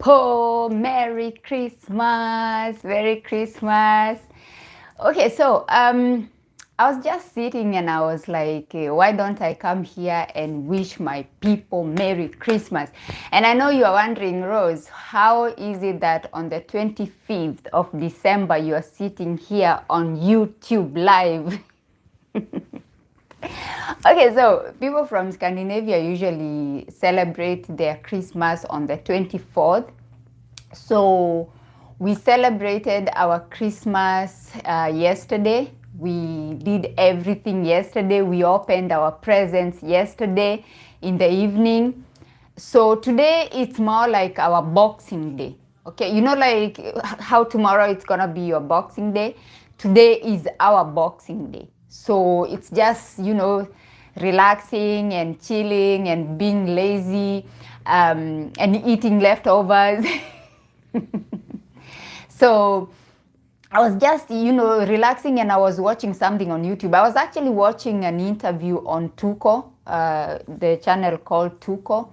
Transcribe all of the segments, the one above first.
people, Merry Christmas, Merry Christmas. Okay, so I was just sitting and I was like, why don't I come here and wish my people Merry Christmas? And I know you are wondering, Rose, how is it that on the 25th of December you are sitting here on YouTube live? Okay, so people from Scandinavia usually celebrate their Christmas on the 24th. So we celebrated our Christmas yesterday. We did everything yesterday. We opened our presents yesterday in the evening. So today it's more like our Boxing Day. Okay, you know, like how tomorrow it's gonna be your Boxing Day. Today is our Boxing Day. So it's just, relaxing and chilling and being lazy and eating leftovers. So I was just, relaxing and I was watching something on YouTube. I was actually watching an interview on Tuko, the channel called Tuko.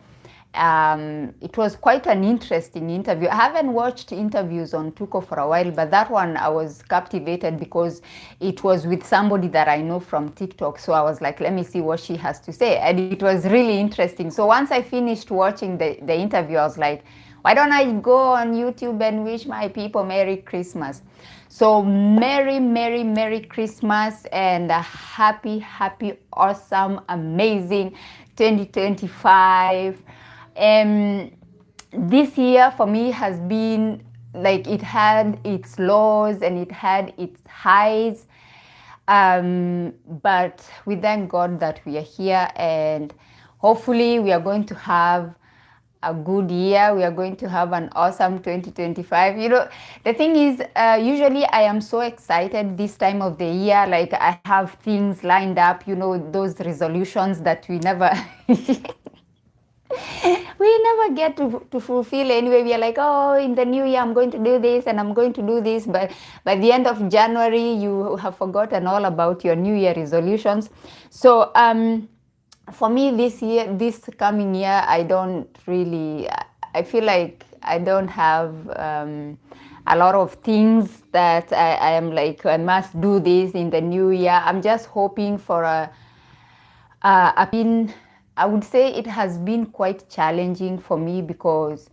It was quite an interesting interview. I haven't watched interviews on Tuko for a while, but that one I was captivated because it was with somebody that I know from TikTok. So I was like, let me see what she has to say. And it was really interesting. So once I finished watching the interview, I was like, why don't I go on YouTube and wish my people Merry Christmas? So Merry, Merry, Merry Christmas and a happy, happy, awesome, amazing 2025. This year for me has been like it had its lows and it had its highs. But we thank God that we are here and hopefully we are going to have a good year. We are going to have an awesome 2025. The thing is, usually I am so excited this time of the year. Like I have things lined up, those resolutions that we never we never get to fulfill anyway. We are like, oh, in the new year I'm going to do this and I'm going to do this, but by the end of January you have forgotten all about your new year resolutions. So for me this coming year, I feel like I don't have a lot of things that I am like, I must do this in the new year. I'm just hoping for I would say it has been quite challenging for me because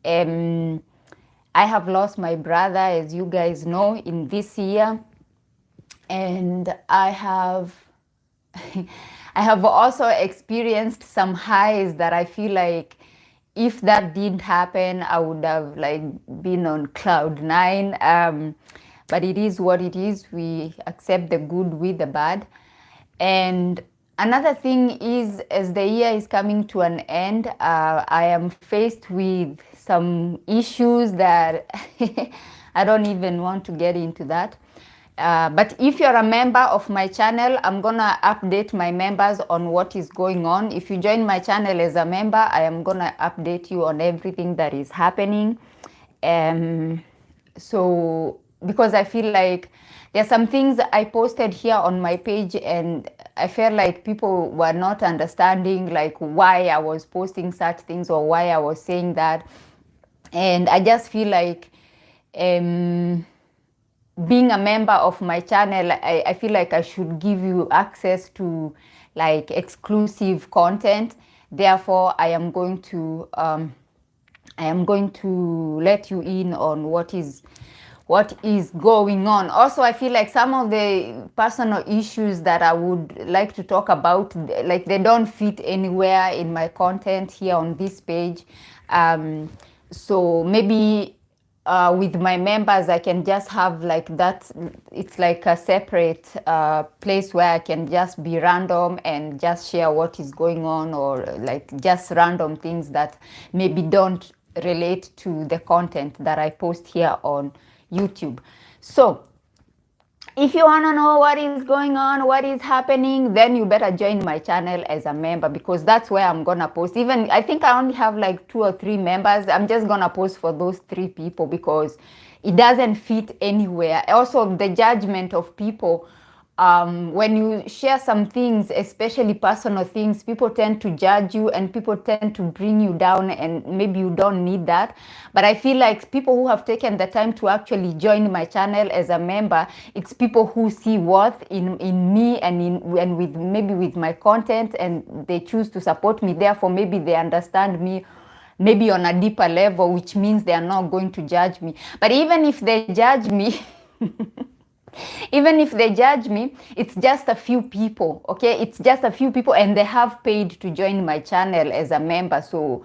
I have lost my brother, as you guys know, in this year. And I have also experienced some highs that I feel like if that didn't happen, I would have like been on cloud nine. But it is what it is. We accept the good with the bad. And another thing is, as the year is coming to an end, I am faced with some issues that I don't even want to get into that. But if you're a member of my channel, I'm gonna update my members on what is going on. If you join my channel as a member, I am gonna update you on everything that is happening. So because I feel like there's some things I posted here on my page and I felt like people were not understanding like why I was posting such things or why I was saying that. And I just feel like being a member of my channel, I feel like I should give you access to like exclusive content. Therefore, I am going to let you in on what is going on. Also, I feel like some of the personal issues that I would like to talk about, like they don't fit anywhere in my content here on this page. So maybe with my members, I can just have like that. It's like a separate place where I can just be random and just share what is going on, or like just random things that maybe don't relate to the content that I post here on YouTube. So if you want to know what is going on, what is happening, then you better join my channel as a member, because that's where I'm gonna post. Even I think I only have like 2 or 3 members. I'm just gonna post for those 3 people because it doesn't fit anywhere. Also, the judgment of people when you share some things, especially personal things, people tend to judge you and people tend to bring you down, and maybe you don't need that. But I feel like people who have taken the time to actually join my channel as a member, it's people who see worth in me and with maybe with my content, and they choose to support me. Therefore, maybe they understand me maybe on a deeper level, which means they are not going to judge me. But even if they judge me, even if they judge me, it's just a few people, okay? It's just a few people, and they have paid to join my channel as a member, so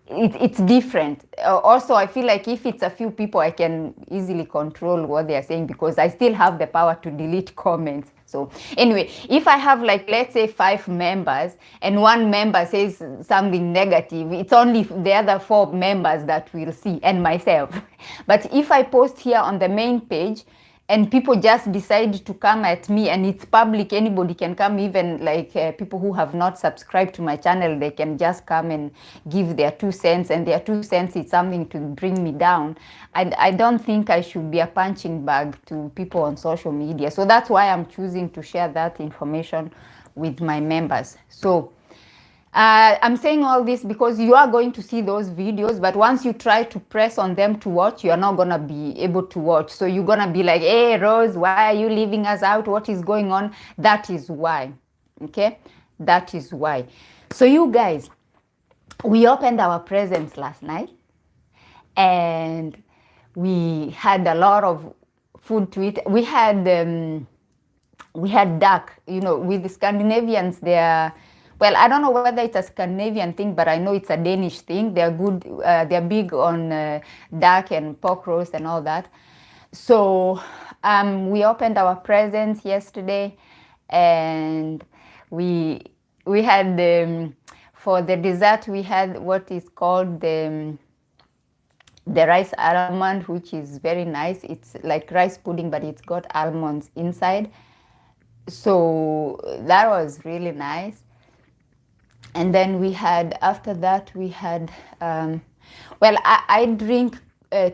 it's different. Also, I feel like if it's a few people, I can easily control what they are saying because I still have the power to delete comments. So anyway, if I have, like, let's say 5 members and one member says something negative, it's only the other 4 members that will see, and myself. But if I post here on the main page and people just decide to come at me, and it's public, anybody can come, even like people who have not subscribed to my channel, they can just come and give their 2 cents, and their 2 cents is something to bring me down. I don't think I should be a punching bag to people on social media. So that's why I'm choosing to share that information with my members. So I'm saying all this because you are going to see those videos, but once you try to press on them to watch, you are not going to be able to watch. So you're going to be like, hey, Rose, why are you leaving us out? What is going on? That is why. Okay? That is why. So you guys, we opened our presents last night, and we had a lot of food to eat. We had duck. You know, with the Scandinavians, well, I don't know whether it's a Scandinavian thing, but I know it's a Danish thing. They're good. They're big on duck and pork roast and all that. So we opened our presents yesterday, and we had for the dessert we had what is called the rice almond, which is very nice. It's like rice pudding, but it's got almonds inside. So that was really nice. And then we had, after that, we had, well, I drink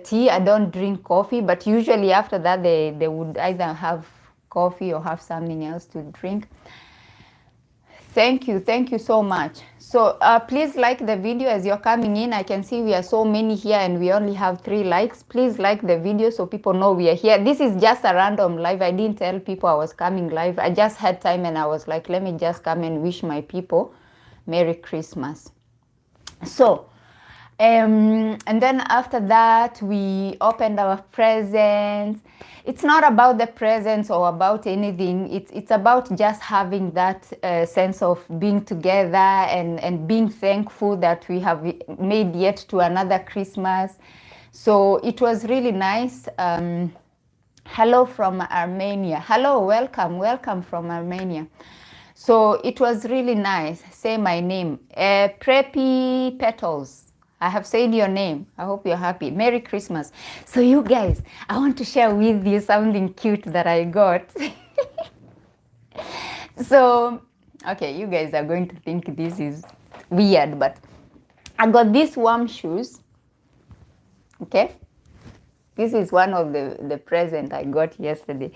tea. I don't drink coffee, but usually after that, they would either have coffee or have something else to drink. Thank you so much. So please like the video as you're coming in. I can see we are so many here and we only have 3 likes. Please like the video so people know we are here. This is just a random live. I didn't tell people I was coming live. I just had time and I was like, let me just come and wish my people Merry Christmas. So, and then after that, we opened our presents. It's not about the presents or about anything. It's about just having that sense of being together and being thankful that we have made yet to another Christmas. So it was really nice. Hello from Armenia. Hello, welcome from Armenia. So it was really nice. Say my name. Preppy Petals. I have said your name. I hope you're happy. Merry Christmas. So you guys, I want to share with you something cute that I got. So, okay, you guys are going to think this is weird, but I got these warm shoes. Okay? This is one of the present I got yesterday.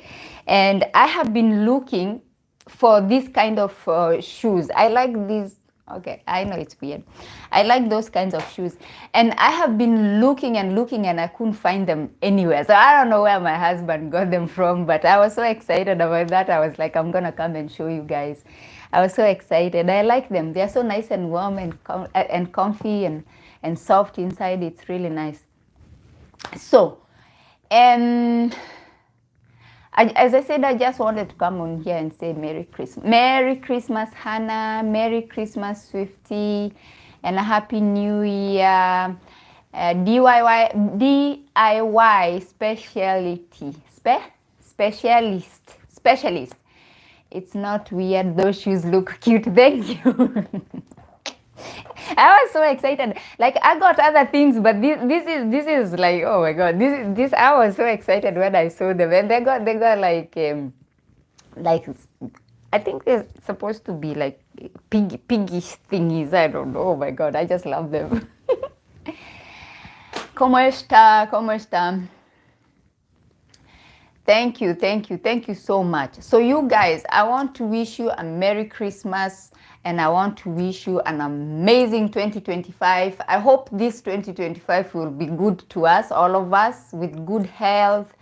And I have been looking for this kind of shoes. I like these. Okay, I know it's weird. I like those kinds of shoes. And I have been looking and I couldn't find them anywhere. So I don't know where my husband got them from, but I was so excited about that. I was like, I'm going to come and show you guys. I was so excited. I like them. They're so nice and warm and comfy and soft inside. It's really nice. So, as I said, I just wanted to come on here and say Merry Christmas. Merry Christmas, Hannah. Merry Christmas, Swifty. And a Happy New Year. DIY specialist. It's not weird. Those shoes look cute. Thank you. I was so excited. Like, I got other things, but this is like, oh my god, this I was so excited when I saw them, and they got like I think they're supposed to be like piggish thingies. I don't know. Oh my god, I just love them. ¿Cómo está? Thank you, thank you, thank you so much. So you guys, I want to wish you a Merry Christmas and I want to wish you an amazing 2025. I hope this 2025 will be good to us, all of us, with good health.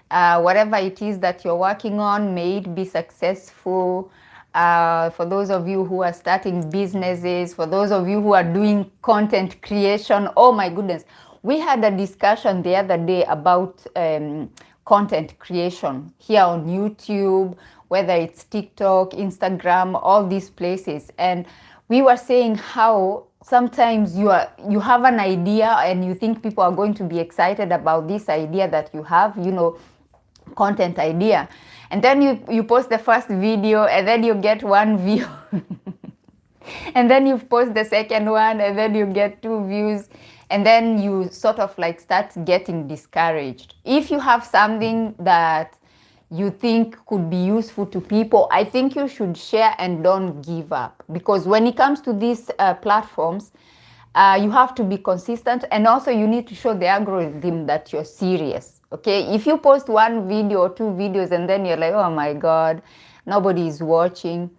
Whatever it is that you're working on, may it be successful. For those of you who are starting businesses, for those of you who are doing content creation, oh my goodness. We had a discussion the other day about content creation here on YouTube, whether it's TikTok, Instagram, all these places. And we were saying how sometimes you have an idea and you think people are going to be excited about this idea that you have, you know, content idea. And then you post the first video and then you get 1 view. And then you post the second one and then you get 2 views. And then you sort of like start getting discouraged. If you have something that you think could be useful to people, I think you should share and don't give up. Because when it comes to these platforms, you have to be consistent, and also you need to show the algorithm that you're serious. Okay, if you post 1 video or 2 videos and then you're like, oh my God, nobody is watching,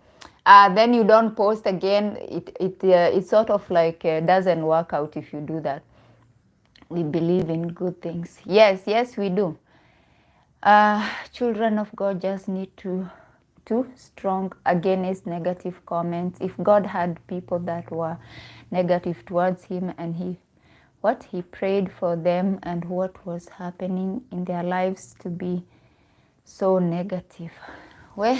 then you don't post again. It sort of like doesn't work out if you do that. We believe in good things. Yes, yes, we do. Children of God just need to strong against negative comments. If God had people that were negative towards him and he prayed for them, and what was happening in their lives to be so negative. Well,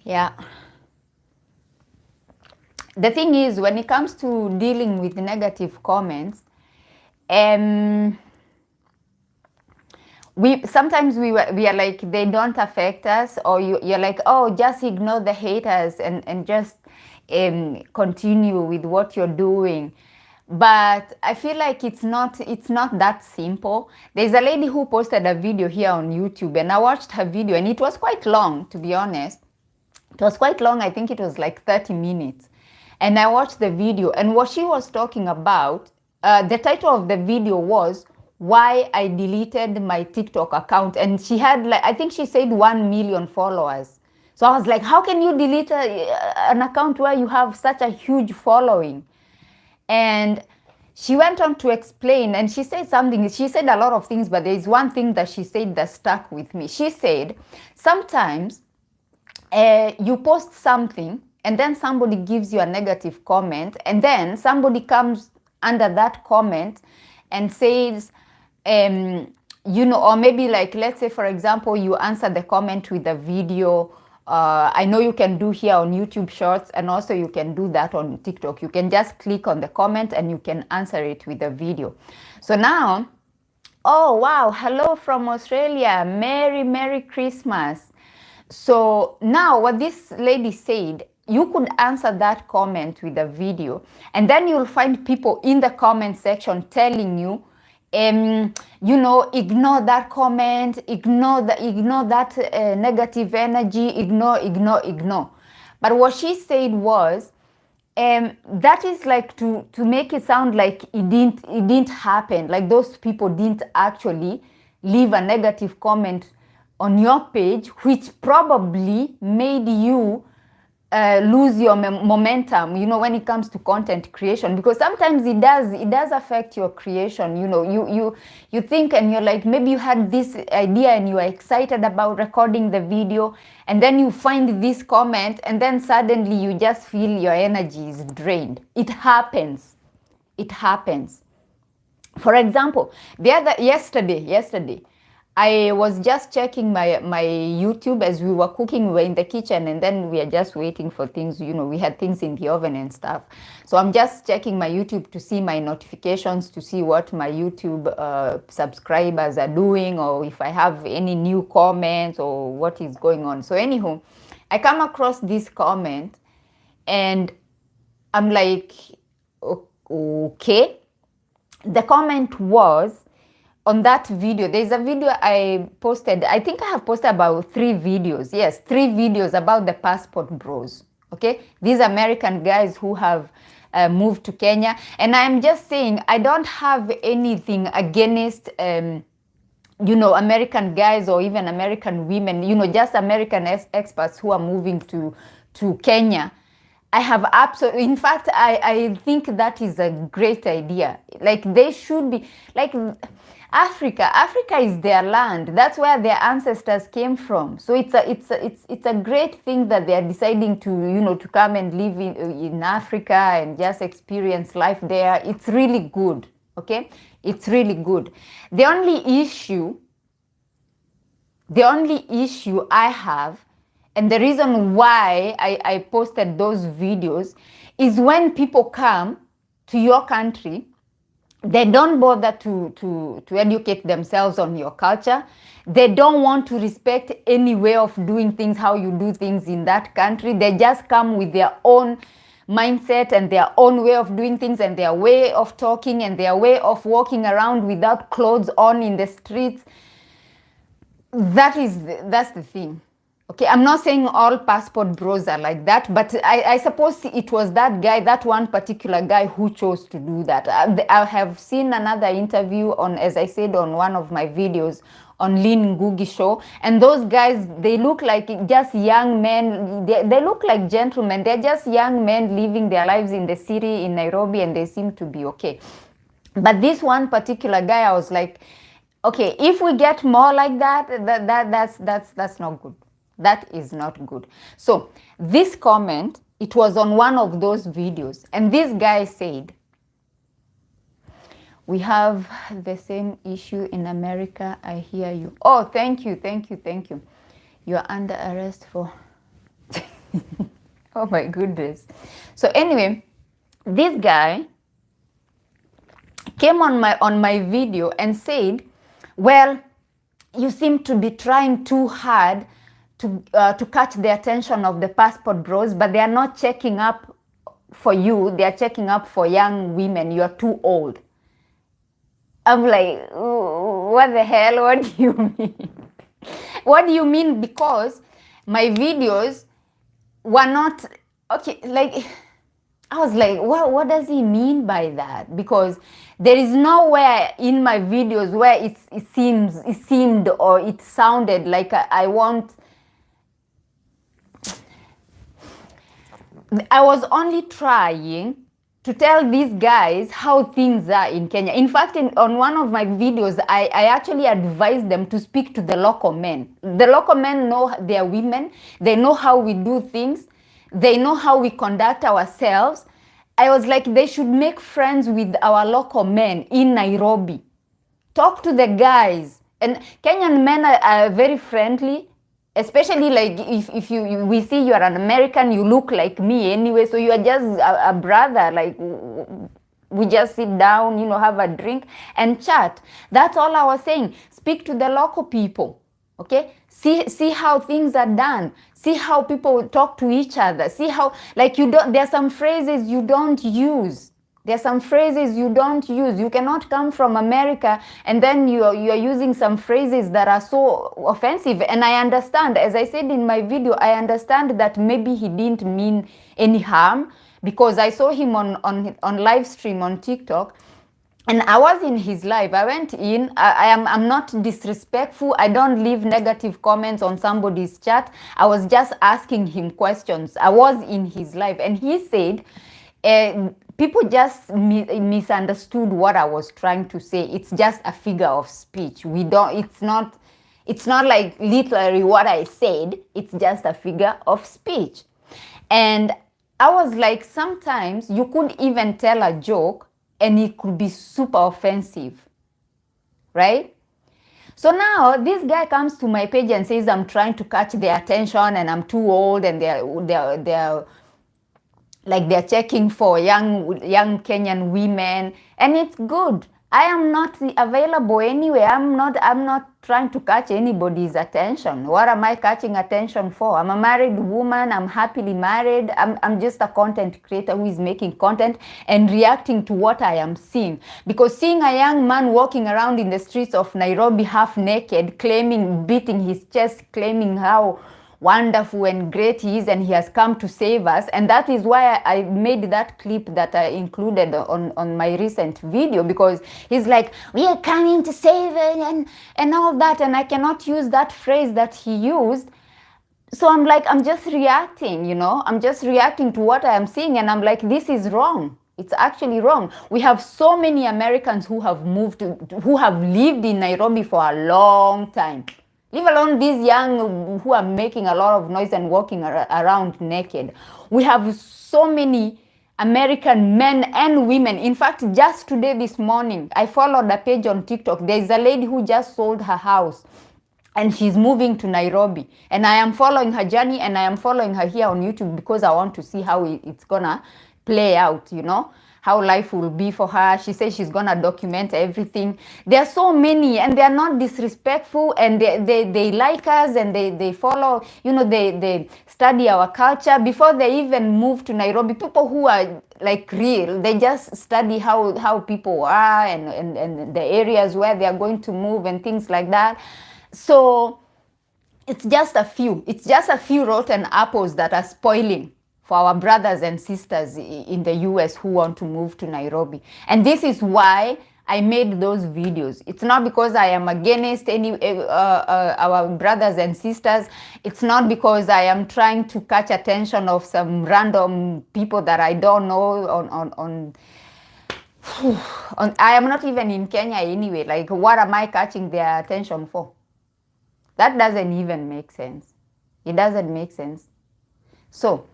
yeah. The thing is, when it comes to dealing with negative comments, sometimes we are like, they don't affect us, or you're like, oh, just ignore the haters and just continue with what you're doing. But I feel like it's not that simple. There's a lady who posted a video here on YouTube, and I watched her video, and it was quite long, to be honest. It was quite long. I think it was like 30 minutes. And I watched the video, and what she was talking about, the title of the video was why I deleted my TikTok account. And she had, like, I think she said 1 million followers. So I was like, how can you delete an account where you have such a huge following? And she went on to explain, and she said something. She said a lot of things, but there is one thing that she said that stuck with me. She said, sometimes you post something and then somebody gives you a negative comment, and then somebody comes under that comment and says, you know, or maybe like, let's say, for example, you answer the comment with a video. I know you can do here on YouTube Shorts, and also you can do that on TikTok. You can just click on the comment and you can answer it with a video. So now, oh wow, hello from Australia, Merry Christmas. So now what this lady said, you could answer that comment with a video, and then you'll find people in the comment section telling you, you know, ignore that comment, ignore that negative energy, ignore. But what she said was, that is like to make it sound like it didn't happen, like those people didn't actually leave a negative comment on your page, which probably made you lose your momentum, you know, when it comes to content creation, because sometimes it does affect your creation. You know, you think, and you're like, maybe you had this idea and you are excited about recording the video, and then you find this comment, and then suddenly you just feel your energy is drained. It happens. For example, yesterday I was just checking my YouTube as we were cooking. We were in the kitchen, and then we are just waiting for things. You know, we had things in the oven and stuff. So I'm just checking my YouTube to see my notifications, to see what my YouTube subscribers are doing, or if I have any new comments or what is going on. So anyhow, I come across this comment, and I'm like, okay. The comment was, on that video, there's a video I posted. I think I have posted about 3 videos. Yes, 3 videos about the passport bros. Okay, these American guys who have moved to Kenya. And I'm just saying, I don't have anything against American guys or even American women, just American experts who are moving to Kenya. I have absolutely, in fact, I think that is a great idea. Like, they should be, like, Africa is their land. That's where their ancestors came from. So it's a great thing that they are deciding to, to come and live in Africa and just experience life there. It's really good, okay? It's really good. The only issue I have, and the reason why I posted those videos, is when people come to your country, they don't bother to educate themselves on your culture. They don't want to respect any way of doing things, how you do things in that country. They just come with their own mindset and their own way of doing things and their way of talking and their way of walking around without clothes on in the streets. That's the thing. Okay, I'm not saying all passport bros are like that, but I suppose it was that guy, that one particular guy, who chose to do that. I have seen another interview on, as I said, on one of my videos on Lynn Ngugi show, and those guys, they look like just young men. They look like gentlemen. They're just young men living their lives in the city in Nairobi, and they seem to be okay. But this one particular guy, I was like, okay, if we get more like that's not good. That is not good. So this comment, it was on one of those videos, and this guy said, we have the same issue in America. I hear you. Oh, thank you. You're under arrest for oh my goodness. So anyway, this guy came on my video and said, well, you seem to be trying too hard to catch the attention of the passport bros, but they are not checking up for you. They are checking up for young women. You are too old. I'm like, what the hell? What do you mean? What do you mean? Because my videos were not, okay, like, I was like, what does he mean by that? Because there is nowhere in my videos where it seemed or it sounded like I was only trying to tell these guys how things are in Kenya. In fact, on one of my videos, I actually advised them to speak to the local men. The local men know their women. They know how we do things. They know how we conduct ourselves. I was like, they should make friends with our local men in Nairobi. Talk to the guys. And Kenyan men are very friendly. Especially like if we see you are an American, you look like me anyway, so you are just a brother. Like, we just sit down, have a drink and chat. That's all I was saying. Speak to the local people, okay? See how things are done. See how people talk to each other. See how, like, there are some phrases you don't use. There are some phrases you don't use. You cannot come from America and then you are using some phrases that are so offensive. And I understand, as I said in my video, I understand that maybe he didn't mean any harm, because I saw him on live stream on TikTok, and I was in his live. I went in. I'm not disrespectful. I don't leave negative comments on somebody's chat. I was just asking him questions. I was in his live, and he said, people just misunderstood what I was trying to say. It's just a figure of speech. It's not like literally what I said. It's just a figure of speech. And I was like, sometimes you could even tell a joke and it could be super offensive, right? So now this guy comes to my page and says I'm trying to catch their attention and I'm too old, and they're like they're checking for young Kenyan women, and it's good. I am not available anyway. I'm not trying to catch anybody's attention. What am I catching attention for? I'm a married woman. I'm happily married. I'm just a content creator who is making content and reacting to what I am seeing. Because seeing a young man walking around in the streets of Nairobi half naked, beating his chest, claiming how wonderful and great he is, and he has come to save us. And that is why I made that clip that I included on my recent video, because he's like, we are coming to save it and all that, and I cannot use that phrase that he used. So I'm like, I'm just reacting, you know, I'm just reacting to what I am seeing, and I'm like, this is wrong. It's actually wrong. We have so many Americans who have who have lived in Nairobi for a long time. Leave alone these young who are making a lot of noise and walking around naked. We have so many American men and women. In fact, just today, this morning, I followed a page on TikTok. There's a lady who just sold her house and she's moving to Nairobi. And I am following her journey, and I am following her here on YouTube because I want to see how it's gonna play out, you know, how life will be for her. She says she's gonna document everything. There are so many, and they are not disrespectful, and they like us, and they follow, you know, they study our culture before they even move to Nairobi. People who are like real, they just study how people are and the areas where they are going to move and things like that. So it's just a few rotten apples that are spoiling for our brothers and sisters in the US who want to move to Nairobi. And this is why I made those videos. It's not because I am against any our brothers and sisters. It's not because I am trying to catch attention of some random people that I don't know on I am not even in Kenya anyway. Like, what am I catching their attention for? That doesn't even make sense. It doesn't make sense. So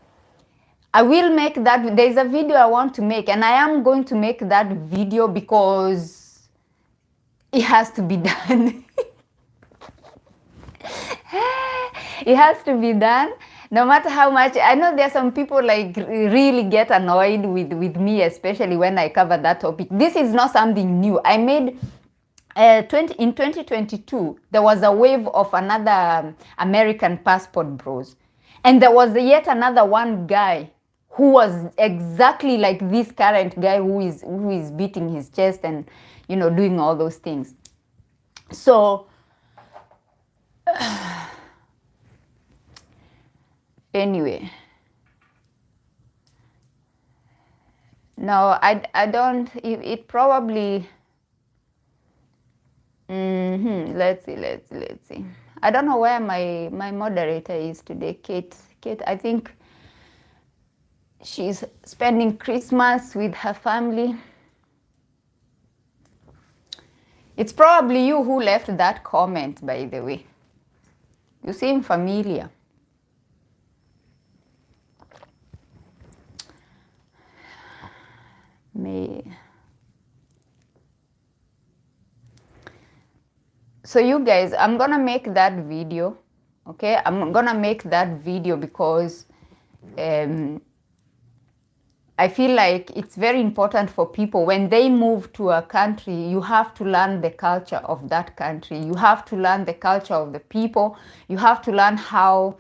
I will make that. There's a video I want to make, and I am going to make that video because it has to be done. It has to be done. No matter how much, I know there are some people like really get annoyed with me, especially when I cover that topic. This is not something new. I made in 2022, there was a wave of another American passport bros. And there was yet another one guy who was exactly like this current guy who is beating his chest and, you know, doing all those things. So, anyway. No, I don't, it probably... Let's see. I don't know where my moderator is today, Kate. I think she's spending Christmas with her family. It's probably you who left that comment, by the way. You seem familiar. So you guys, I'm gonna make that video, okay? I'm gonna make that video because I feel like it's very important for people when they move to a country. You have to learn the culture of that country. You have to learn the culture of the people. You have to learn how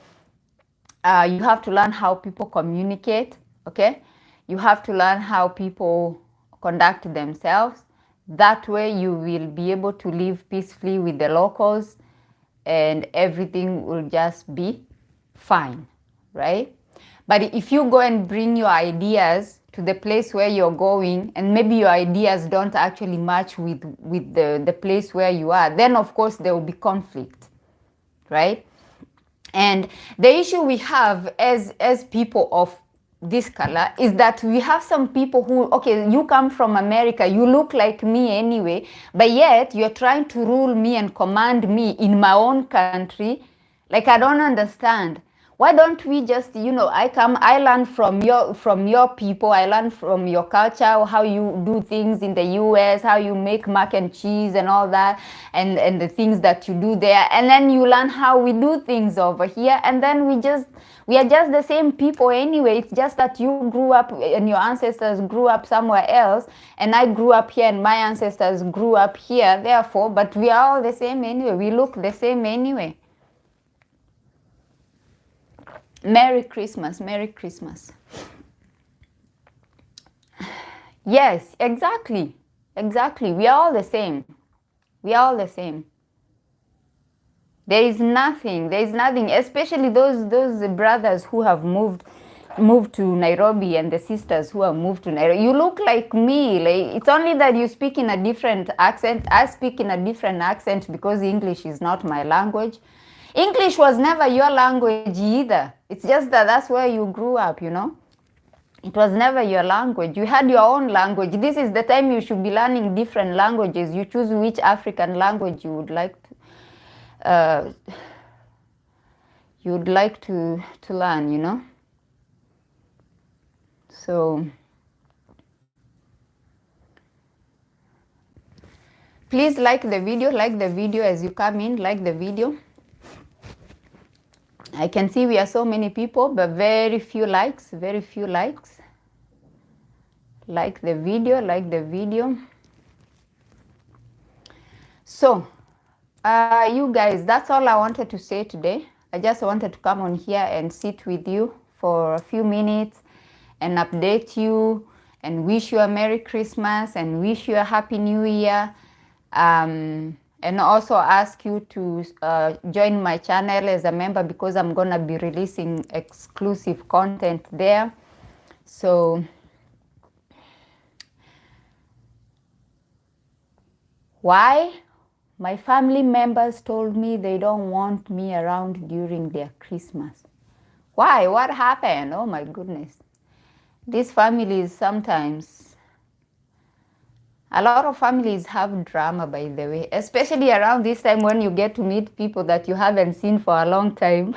people communicate, okay? You have to learn how people conduct themselves. That way you will be able to live peacefully with the locals and everything will just be fine, right? But if you go and bring your ideas to the place where you're going, and maybe your ideas don't actually match with the place where you are, then of course there will be conflict, right? And the issue we have as people of this color is that we have some people who, okay, you come from America, you look like me anyway, but yet you're trying to rule me and command me in my own country. Like, I don't understand. Why don't we just, you know, I learn from your people, I learn from your culture, how you do things in the US, how you make mac and cheese and all that, and the things that you do there, and then you learn how we do things over here, and then we are just the same people anyway. It's just that you grew up and your ancestors grew up somewhere else, and I grew up here and my ancestors grew up here, therefore, but we are all the same anyway. We look the same anyway. Merry Christmas, Merry Christmas. Yes, exactly. We are all the same. We are all the same. There is nothing. There is nothing. Especially those brothers who have moved to Nairobi, and the sisters who have moved to Nairobi. You look like me. Like, it's only that you speak in a different accent. I speak in a different accent because English is not my language. English was never your language either. It's just that that's where you grew up, you know. It was never your language. You had your own language. This is the time you should be learning different languages. You choose which African language you would like to learn, you know. So please like the video as you come in, like the video. I can see we are so many people, but very few likes. Like the video. So, you guys, that's all I wanted to say today. I just wanted to come on here and sit with you for a few minutes and update you and wish you a Merry Christmas and wish you a Happy New Year. And also ask you to join my channel as a member, because I'm gonna be releasing exclusive content there. So why? My family members told me they don't want me around during their Christmas. Why? What happened? Oh my goodness. These families sometimes, a lot of families have drama, by the way, especially around this time when you get to meet people that you haven't seen for a long time.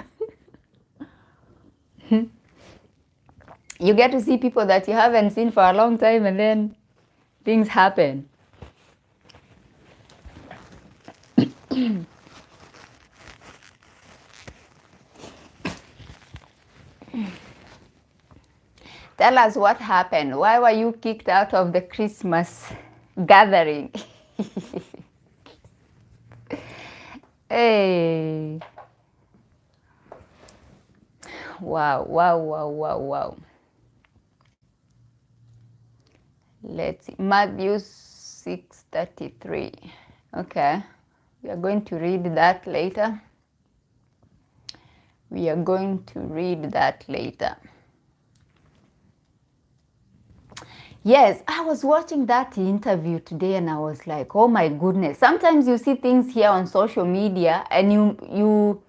You get to see people that you haven't seen for a long time, and then things happen. Tell us what happened. Why were you kicked out of the Christmas gathering? Hey. Wow. Let's see. Matthew 6:33. Okay. We are going to read that later. Yes, I was watching that interview today and I was like, oh my goodness. Sometimes you see things here on social media and you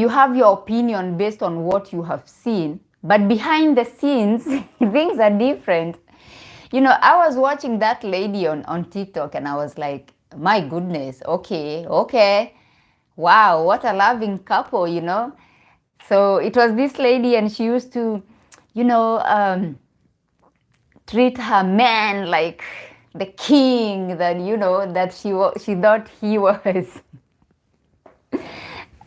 have your opinion based on what you have seen, but behind the scenes, things are different. I was watching that lady on TikTok and I was like, my goodness, okay. Wow, what a loving couple, So it was this lady and she used to, treat her man like the king that she thought he was.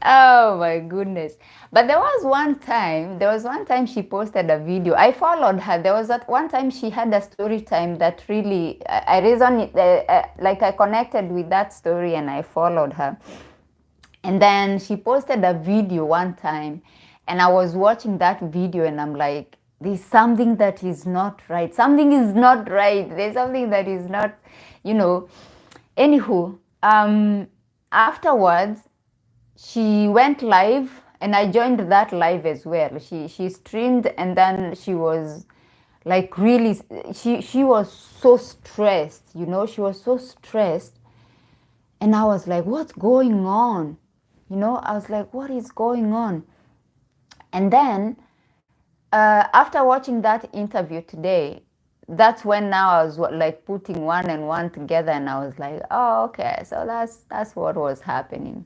Oh my goodness. But there was one time she posted a video. I followed her. There was that one time she had a story time that really, I connected with that story and I followed her. And then she posted a video one time and I was watching that video and I'm like, there's something that is not right. Something is not right. There's something that is not, Anywho, afterwards, she went live and I joined that live as well. She streamed and then she was like really, she was so stressed, she was so stressed. And I was like, what's going on? I was like, what is going on? And then after watching that interview today, that's when now I was like putting one and one together and I was like, oh, okay, so that's what was happening.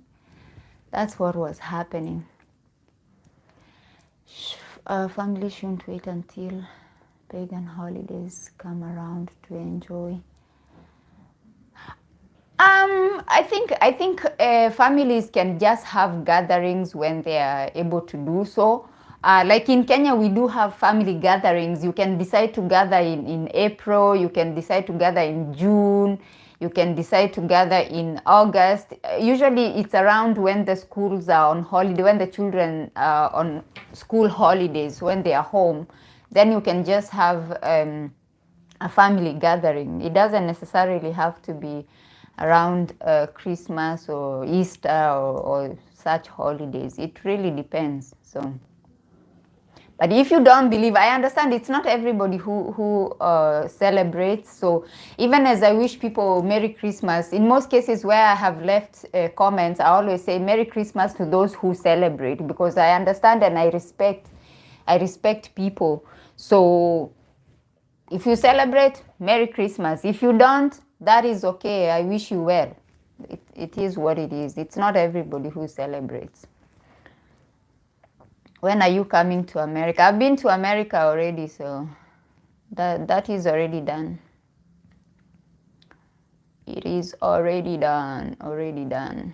That's what was happening. Family shouldn't wait until pagan holidays come around to enjoy. I think families can just have gatherings when they are able to do so. Like in Kenya, we do have family gatherings. You can decide to gather in April. You can decide to gather in June. You can decide to gather in August. Usually it's around when the schools are on holiday, when the children are on school holidays, when they are home. Then you can just have a family gathering. It doesn't necessarily have to be around Christmas or Easter or such holidays. It really depends. So, but if you don't believe, I understand it's not everybody who celebrates. So even as I wish people Merry Christmas, in most cases where I have left comments, I always say Merry Christmas to those who celebrate, because I understand and I respect people. So if you celebrate, Merry Christmas. If you don't, that is okay. I wish you well. It is what it is. It's not everybody who celebrates. When are you coming to America? I've been to America already, so that is already done. It is already done. Already done.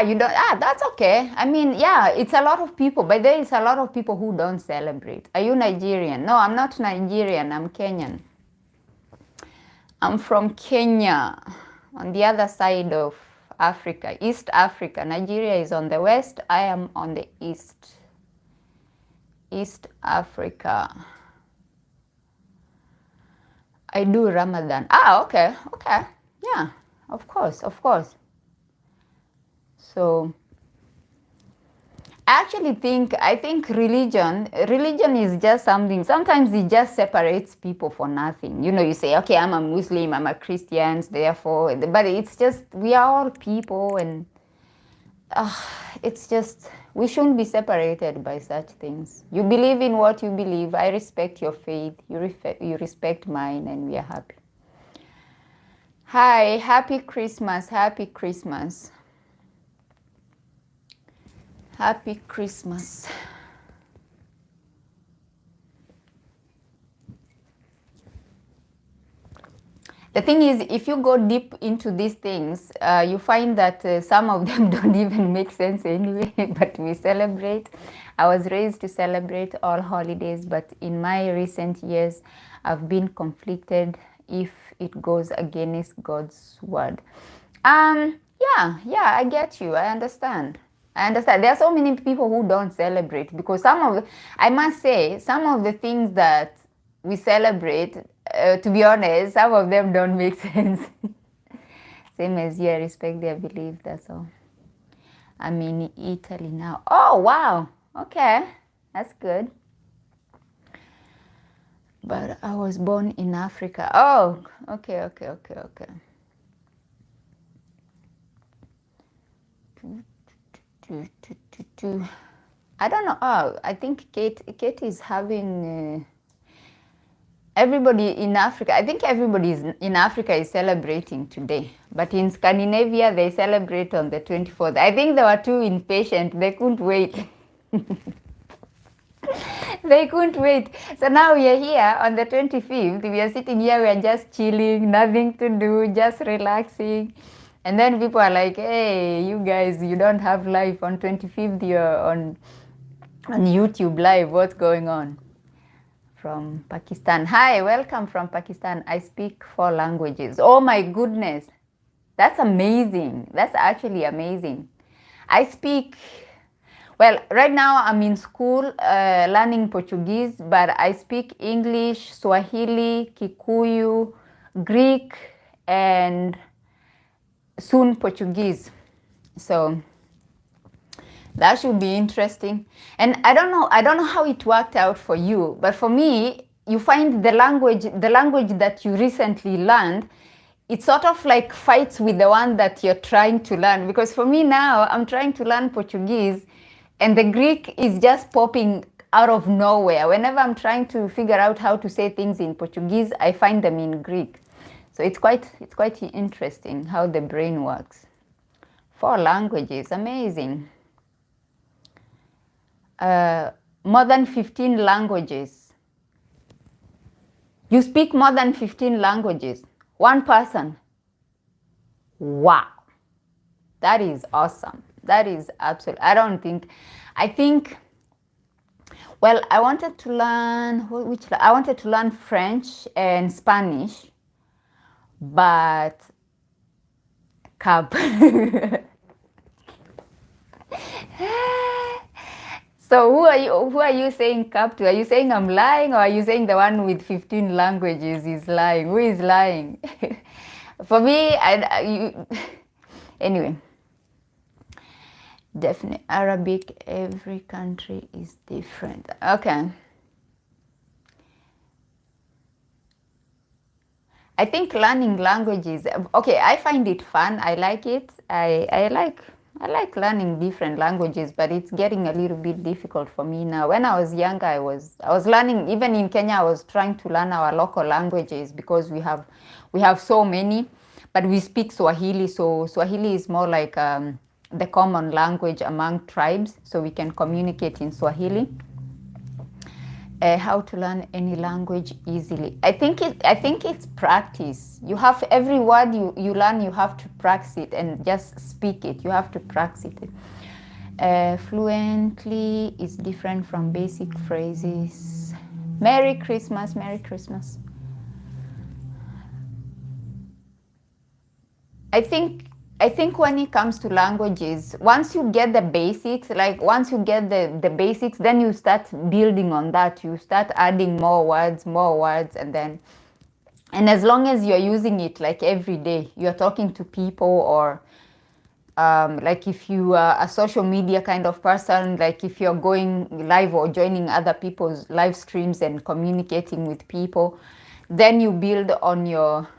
You don't, that's okay. I mean, yeah, it's a lot of people, but there is a lot of people who don't celebrate. Are you Nigerian? No, I'm not Nigerian, I'm Kenyan. I'm from Kenya, on the other side of Africa, East Africa. Nigeria is on the west, I am on the east. East Africa. I do Ramadan. Okay, yeah, of course. So I think religion is just something, sometimes it just separates people for nothing. You say, okay, I'm a Muslim, I'm a Christian, therefore, but it's just, we are all people, and it's just, we shouldn't be separated by such things. You believe in what you believe, I respect your faith, you respect mine, and we are happy. Hi, happy Christmas. Happy Christmas. The thing is, if you go deep into these things, you find that some of them don't even make sense anyway, but we celebrate. I was raised to celebrate all holidays, but in my recent years, I've been conflicted if it goes against God's word. Yeah, I get you. I understand. There are so many people who don't celebrate, because I must say, some of the things that we celebrate, to be honest, some of them don't make sense. Same as you, I respect their belief, that's all. I'm in Italy now. Oh, wow. Okay, that's good. But I was born in Africa. Oh, okay. I don't know. I think Kate is having everybody in Africa. I think everybody in Africa is celebrating today, but in Scandinavia they celebrate on the 24th. I think they were too impatient. They couldn't wait. They couldn't wait. So now we are here on the 25th. We are sitting here. We are just chilling, nothing to do, just relaxing. And then people are like, hey, you guys, you don't have life on 25th, you're on YouTube live. What's going on? From Pakistan. Hi, welcome from Pakistan. I speak 4 languages. Oh my goodness. That's amazing. That's actually amazing. Well, right now I'm in school learning Portuguese, but I speak English, Swahili, Kikuyu, Greek, and soon Portuguese. So that should be interesting. And I don't know how it worked out for you, but for me, you find the language that you recently learned, it sort of like fights with the one that you're trying to learn. Because for me now, I'm trying to learn Portuguese, and the Greek is just popping out of nowhere. Whenever I'm trying to figure out how to say things in Portuguese, I find them in Greek. So it's quite interesting how the brain works. 4 languages, amazing. More than 15 languages. You speak more than 15 languages. One person. Wow. That is awesome. That is absolute. I wanted to learn, I wanted to learn French and Spanish, but So who are you saying cap to? Are you saying I'm lying, or are you saying the one with 15 languages is lying? Who is lying? For me, anyway, definitely Arabic, every country is different. Okay. I think learning languages, okay, I find it fun. I like it. I like learning different languages, but it's getting a little bit difficult for me now. When I was younger, I was learning, even in Kenya, I was trying to learn our local languages because we have so many, but we speak Swahili, so Swahili is more like the common language among tribes, so we can communicate in Swahili. How to learn any language easily. I think it's practice. You have every word you learn, you have to practice it and just speak it. You have to practice it. Fluently is different from basic phrases. Merry Christmas, Merry Christmas. I think when it comes to languages, once you get the basics, like once you get the basics, then you start building on that. You start adding more words, and as long as you're using it like every day, you're talking to people, or like if you are a social media kind of person, like if you're going live or joining other people's live streams and communicating with people, then you build on your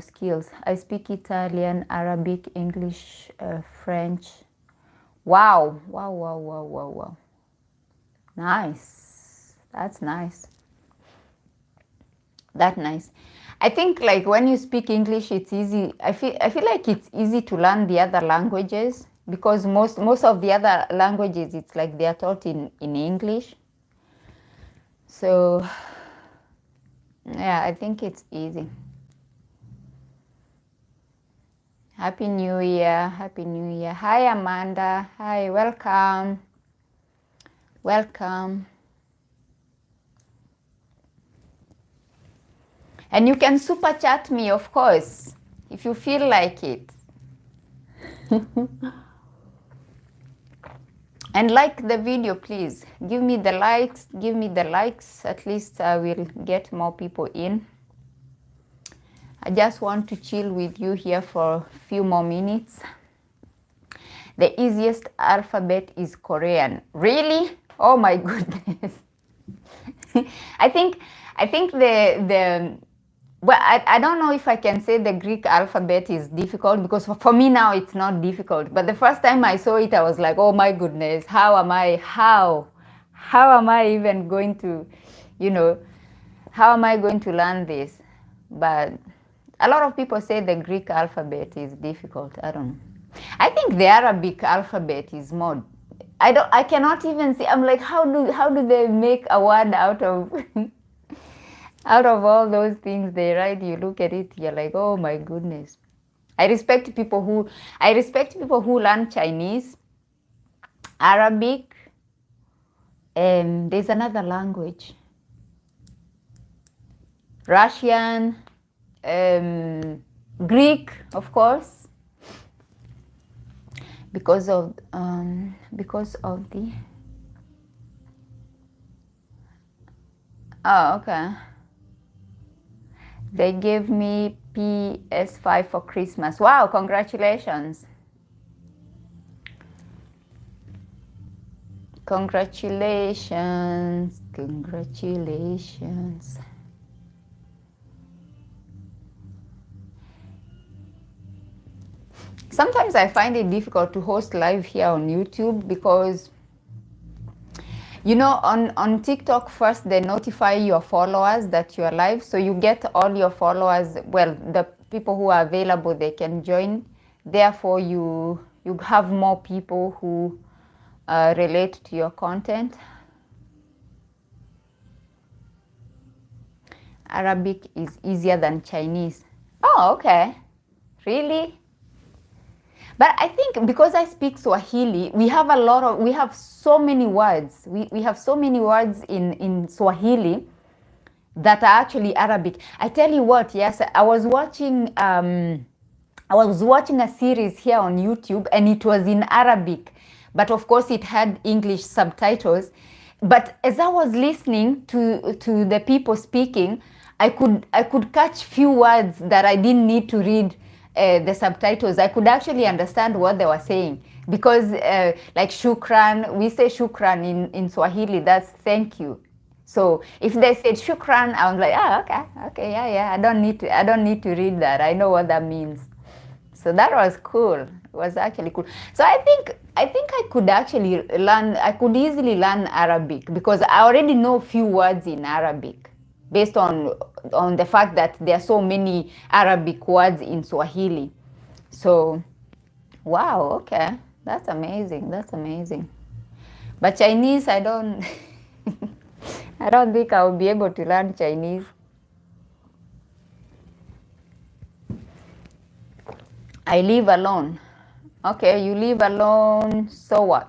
skills. I speak Italian, Arabic, English, French. Wow. Nice. That's nice. That's nice. I think like when you speak English, it's easy. I feel like it's easy to learn the other languages because most of the other languages, it's like they are taught in English. So yeah, I think it's easy. Happy New Year. Happy New Year. Hi, Amanda. Hi, welcome. Welcome. And you can super chat me, of course, if you feel like it. And like the video, please. Give me the likes. Give me the likes. At least I will get more people in. I just want to chill with you here for a few more minutes. The easiest alphabet is Korean. Really? Oh my goodness. I think well, I don't know if I can say the Greek alphabet is difficult, because for me now it's not difficult. But the first time I saw it, I was like, oh my goodness, how am I even going to, how am I going to learn this? But a lot of people say the Greek alphabet is difficult. I don't know. I think the Arabic alphabet is more. I cannot even see. I'm like, how do they make a word out of out of all those things they write? You look at it, you're like, oh my goodness. I respect people who learn Chinese, Arabic, and there's another language, Russian, Greek, of course, because of the. Oh, okay. They gave me PS5 for Christmas. Wow, congratulations. Congratulations. Sometimes I find it difficult to host live here on YouTube because, on TikTok first they notify your followers that you are live, so you get all your followers, well, the people who are available, they can join. Therefore, you have more people who relate to your content. Arabic is easier than Chinese. Oh, okay. Really? But I think because I speak Swahili, we have so many words. We have so many words in Swahili that are actually Arabic. I tell you what, yes, I was watching a series here on YouTube and it was in Arabic. but of course it had English subtitles. But as I was listening to the people speaking, I could catch few words that I didn't need to read the subtitles. I could actually understand what they were saying, because like shukran, we say shukran in Swahili, that's thank you. So if they said shukran, I was like, okay, yeah, I don't need to read that. I know what that means. So that was cool. It was actually cool. So I think I could actually learn. I could easily learn Arabic, because I already know a few words in Arabic, based on the fact that there are so many Arabic words in Swahili. So, wow, okay, that's amazing. That's amazing. But Chinese, I don't. I don't think I will be able to learn Chinese. I live alone. Okay, you live alone, so what?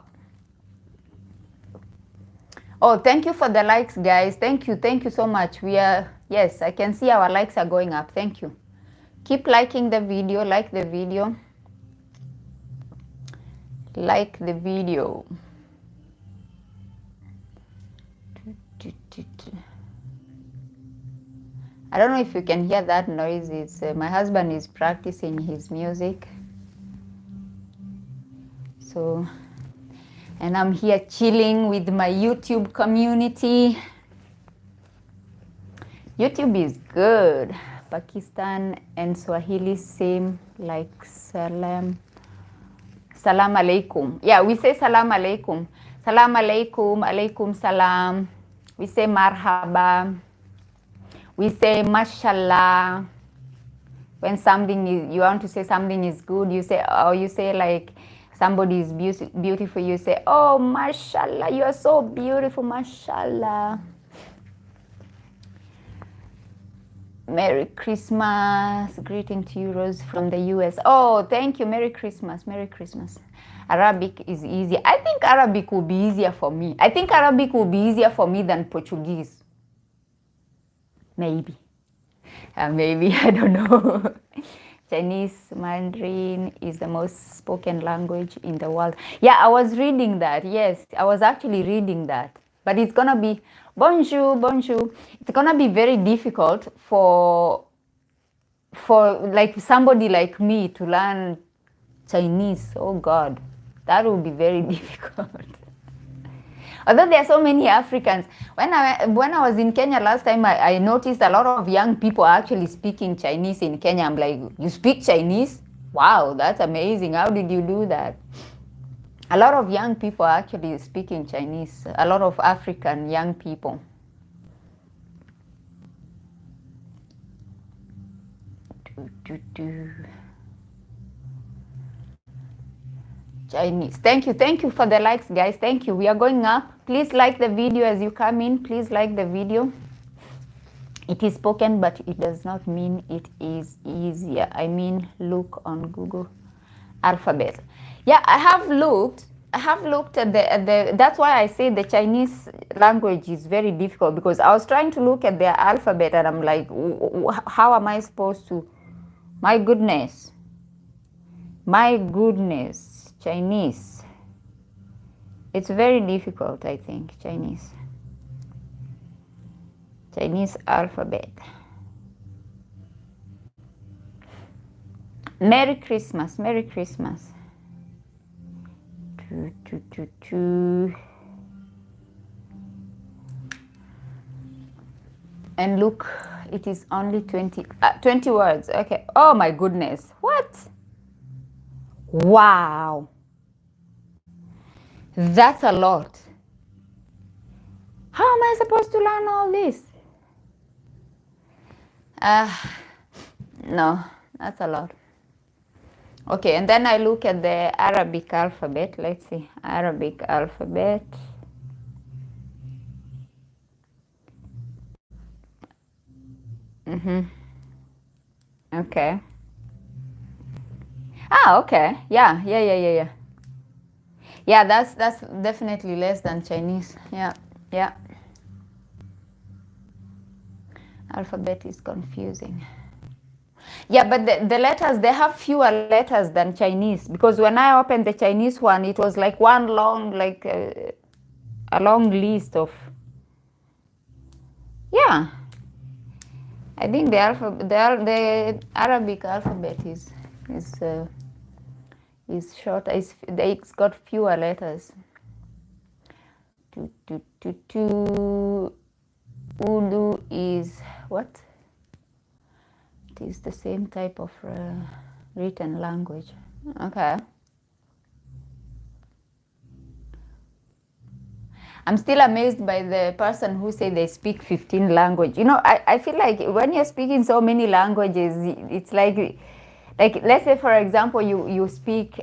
Oh, thank you for the likes, guys. Thank you so much. Yes, I can see our likes are going up. Thank you. Keep liking the video, like the video. Like the video. I don't know if you can hear that noise. It's my husband is practicing his music. So, and I'm here chilling with my YouTube community. YouTube is good. Pakistan and Swahili same, like salam alaikum. Yeah, we say salam alaikum. Salam alaikum, alaikum salam. We say marhaba. We say mashallah. When something is, you want to say something is good, you say, like somebody is beautiful, you say, oh, mashallah, you are so beautiful, mashallah. Merry Christmas. Greeting to you, Rose from the US. Oh, thank you. Merry Christmas. Merry Christmas. Arabic is easier. I think Arabic will be easier for me. I think Arabic will be easier for me than Portuguese. Maybe. Maybe. I don't know. Chinese Mandarin is the most spoken language in the world. Yeah, I was reading that. Yes, I was actually reading that. But it's going to be, bonjour. It's going to be very difficult for like somebody like me to learn Chinese. Oh God, that would be very difficult. Although there are so many Africans. When I was in Kenya last time, I noticed a lot of young people are actually speaking Chinese in Kenya. I'm like, you speak Chinese? Wow, that's amazing. How did you do that? A lot of young people are actually speaking Chinese. A lot of African young people. Chinese. Thank you for the likes, guys. Thank you. We are going up. Please like the video as you come in. Please like the video. It is spoken, but it does not mean it is easier. I mean, look on Google Alphabet. Yeah, I have looked at the that's why I say the Chinese language is very difficult, because I was trying to look at their alphabet and I'm like, how am I supposed to? My goodness, Chinese. It's very difficult, I think, Chinese alphabet. Merry Christmas. And look, it is only 20 words. Okay. Oh my goodness. What? Wow. That's a lot. How am I supposed to learn all this? No, that's a lot. Okay, and then I look at the Arabic alphabet. Let's see, Arabic alphabet. Okay. Okay. Yeah. Yeah, that's definitely less than Chinese. Yeah. Alphabet is confusing. Yeah, but the letters, they have fewer letters than Chinese, because when I opened the Chinese one, it was like one long, like a long list of, yeah. I think the Arabic alphabet is short. It's got fewer letters. Urdu is what? It is the same type of written language. Okay. I'm still amazed by the person who say they speak 15 languages. You know, I feel like when you're speaking so many languages, it's like let's say, for example, you speak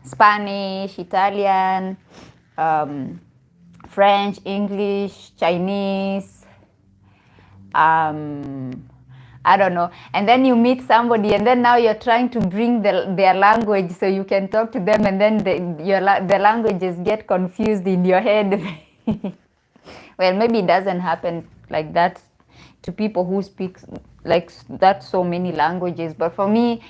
Spanish, Italian, French, English, Chinese, I don't know, and then you meet somebody, and then now you're trying to bring their language so you can talk to them, and then the languages get confused in your head. Well, maybe it doesn't happen like that to people who speak like that so many languages, but for me,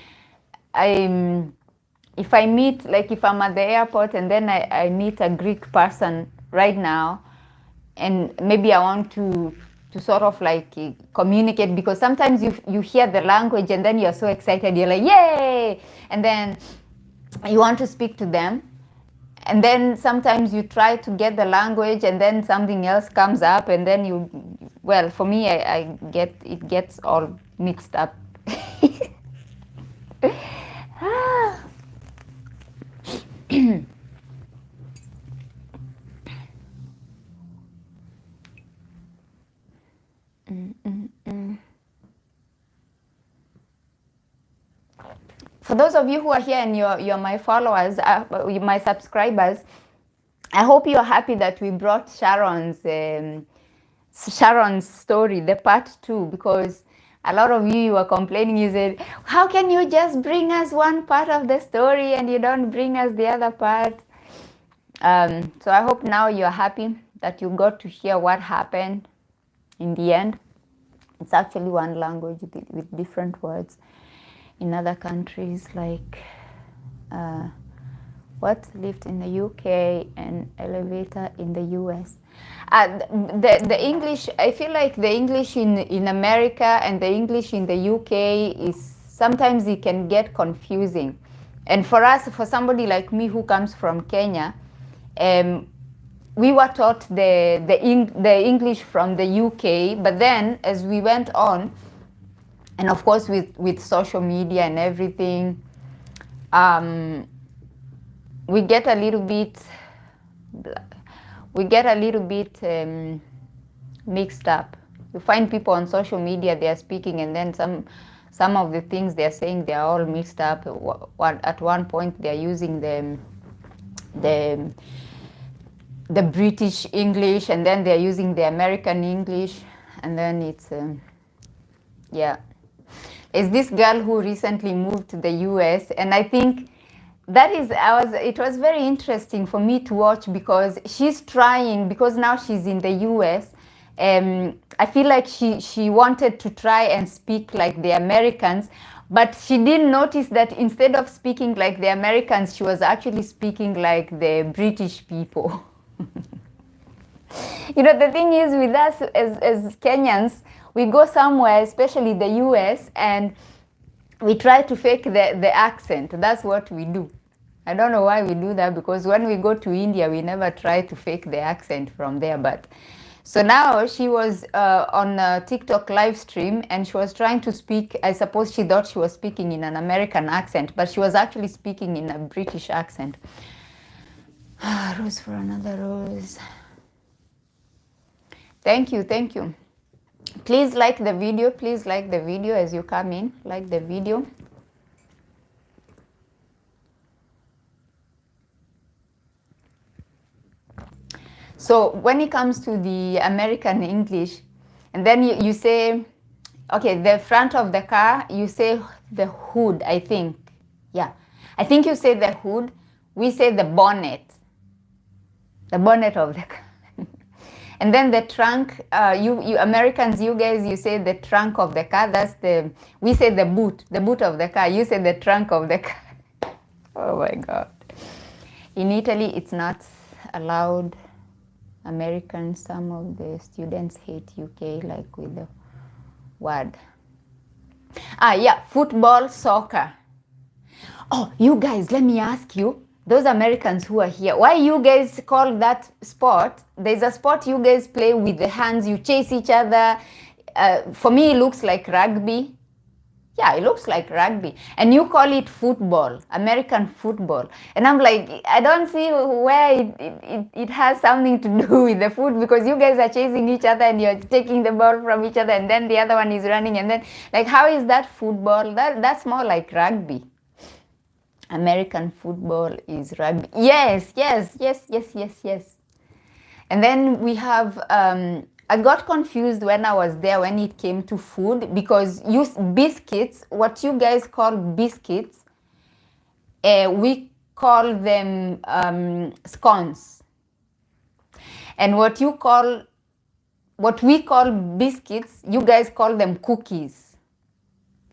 if I meet, like if I'm at the airport and then I meet a Greek person right now, and maybe I want to sort of like communicate, because sometimes you hear the language and then you're so excited, you're like, yay, and then you want to speak to them, and then sometimes you try to get the language and then something else comes up, and then well, for me, it gets all mixed up. For those of you who are here and you're my followers, my subscribers, I hope you're happy that we brought Sharon's story, the part 2, because a lot of you were complaining. You said, how can you just bring us one part of the story and you don't bring us the other part? So I hope now you're happy that you got to hear what happened in the end. It's actually one language with different words. In other countries, like lift in the UK and elevator in the US. The English, I feel like the English in America and the English in the UK is sometimes it can get confusing. And for somebody like me who comes from Kenya, we were taught the English from the UK, but then as we went on, and of course with social media and everything, we get a little bit mixed up. You find people on social media, they are speaking, and then some of the things they are saying, they are all mixed up. At one point they are using the British English, and then they are using the American English, and then it's yeah. Is this girl who recently moved to the US, and I think it was very interesting for me to watch, because she's trying, because now she's in the US. I feel like she wanted to try and speak like the Americans, but she didn't notice that instead of speaking like the Americans, she was actually speaking like the British people. You know, the thing is with us as Kenyans, we go somewhere, especially the US, and we try to fake the accent. That's what we do. I don't know why we do that, because when we go to India, we never try to fake the accent from there. But so now she was on a TikTok live stream, and she was trying to speak. I suppose she thought she was speaking in an American accent, but she was actually speaking in a British accent. Rose for another rose. Thank you. Please like the video. Please like the video as you come in. Like the video. So when it comes to the American English, and then you say, okay, the front of the car, you say the hood, I think. Yeah. I think you say the hood. We say the bonnet. The bonnet of the car. And then the trunk, you Americans, you guys, you say the trunk of the car. We say the boot of the car. You say the trunk of the car. Oh my God. In Italy, it's not allowed. Americans, some of the students hate UK, like with the word. Yeah, football, soccer. Oh, you guys, let me ask you, those Americans who are here, why you guys call that sport? There's a sport you guys play with the hands, you chase each other. For me, it looks like rugby. Yeah, it looks like rugby. And you call it football, American football. And I'm like, I don't see where it has something to do with the foot, because you guys are chasing each other and you're taking the ball from each other and then the other one is running. And then, like, how is that football? That's more like rugby. American football is rugby. Yes. And then we have, I got confused when I was there when it came to food, because biscuits, what you guys call biscuits, we call them scones. And what we call biscuits, you guys call them cookies.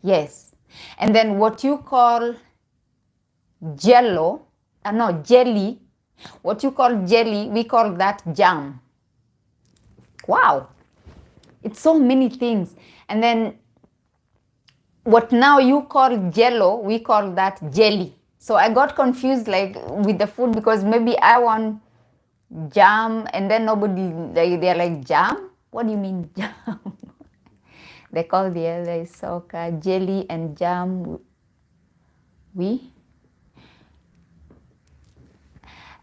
Yes. And then what you call jelly, what you call jelly, we call that jam. Wow, it's so many things. And then what now you call jello, we call that jelly. So I got confused, like, with the food, because maybe I want jam and then nobody, they're like, jam? What do you mean jam? They call the other soccer, jelly and jam.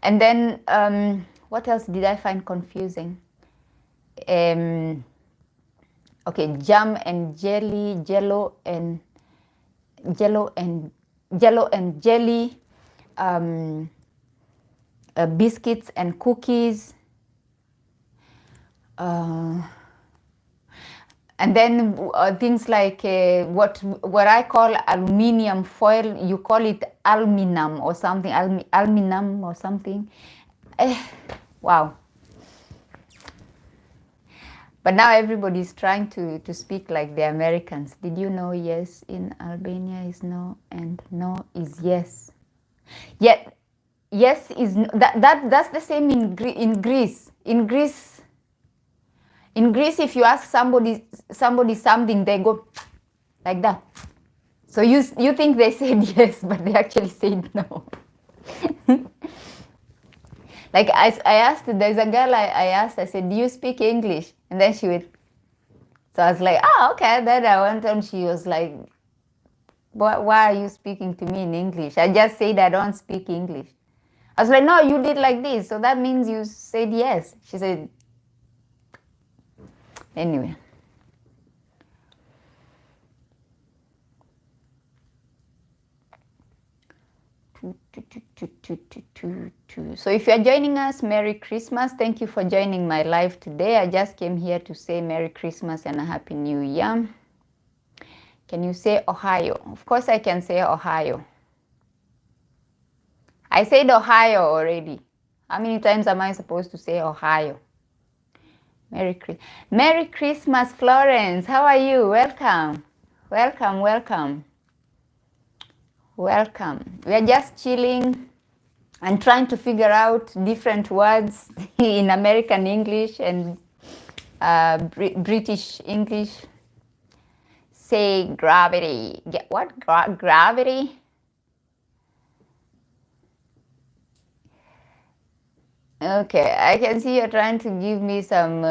And then what else did I find confusing? Okay, jam and jelly, jello and jelly, biscuits and cookies, and then things like what I call aluminium foil, you call it aluminum or something, aluminum or something. Wow. But now everybody's trying to speak like the Americans. Did you know yes in Albania is no and no is yes? Yeah, yes is no, that's the same in Greece. In Greece, if you ask somebody something, they go like that. So you think they said yes, but they actually said no. Like I asked, there's a girl I asked, I said, do you speak English? And then she went, so I was like, oh, okay. Then I went and she was like, why are you speaking to me in English? I just said I don't speak English. I was like, no, you did like this, so that means you said yes. She said, anyway. So if you're joining us, Merry Christmas. Thank you for joining my live today. I just came here to say Merry Christmas and a Happy New Year. Can you say Ohio? Of course I can say Ohio. I said Ohio already. How many times am I supposed to say Ohio? Merry Christmas, Florence. How are you? Welcome. Welcome. We are just chilling and trying to figure out different words in American English and British English. Say gravity. What? Gravity? Okay, I can see you're trying to give me some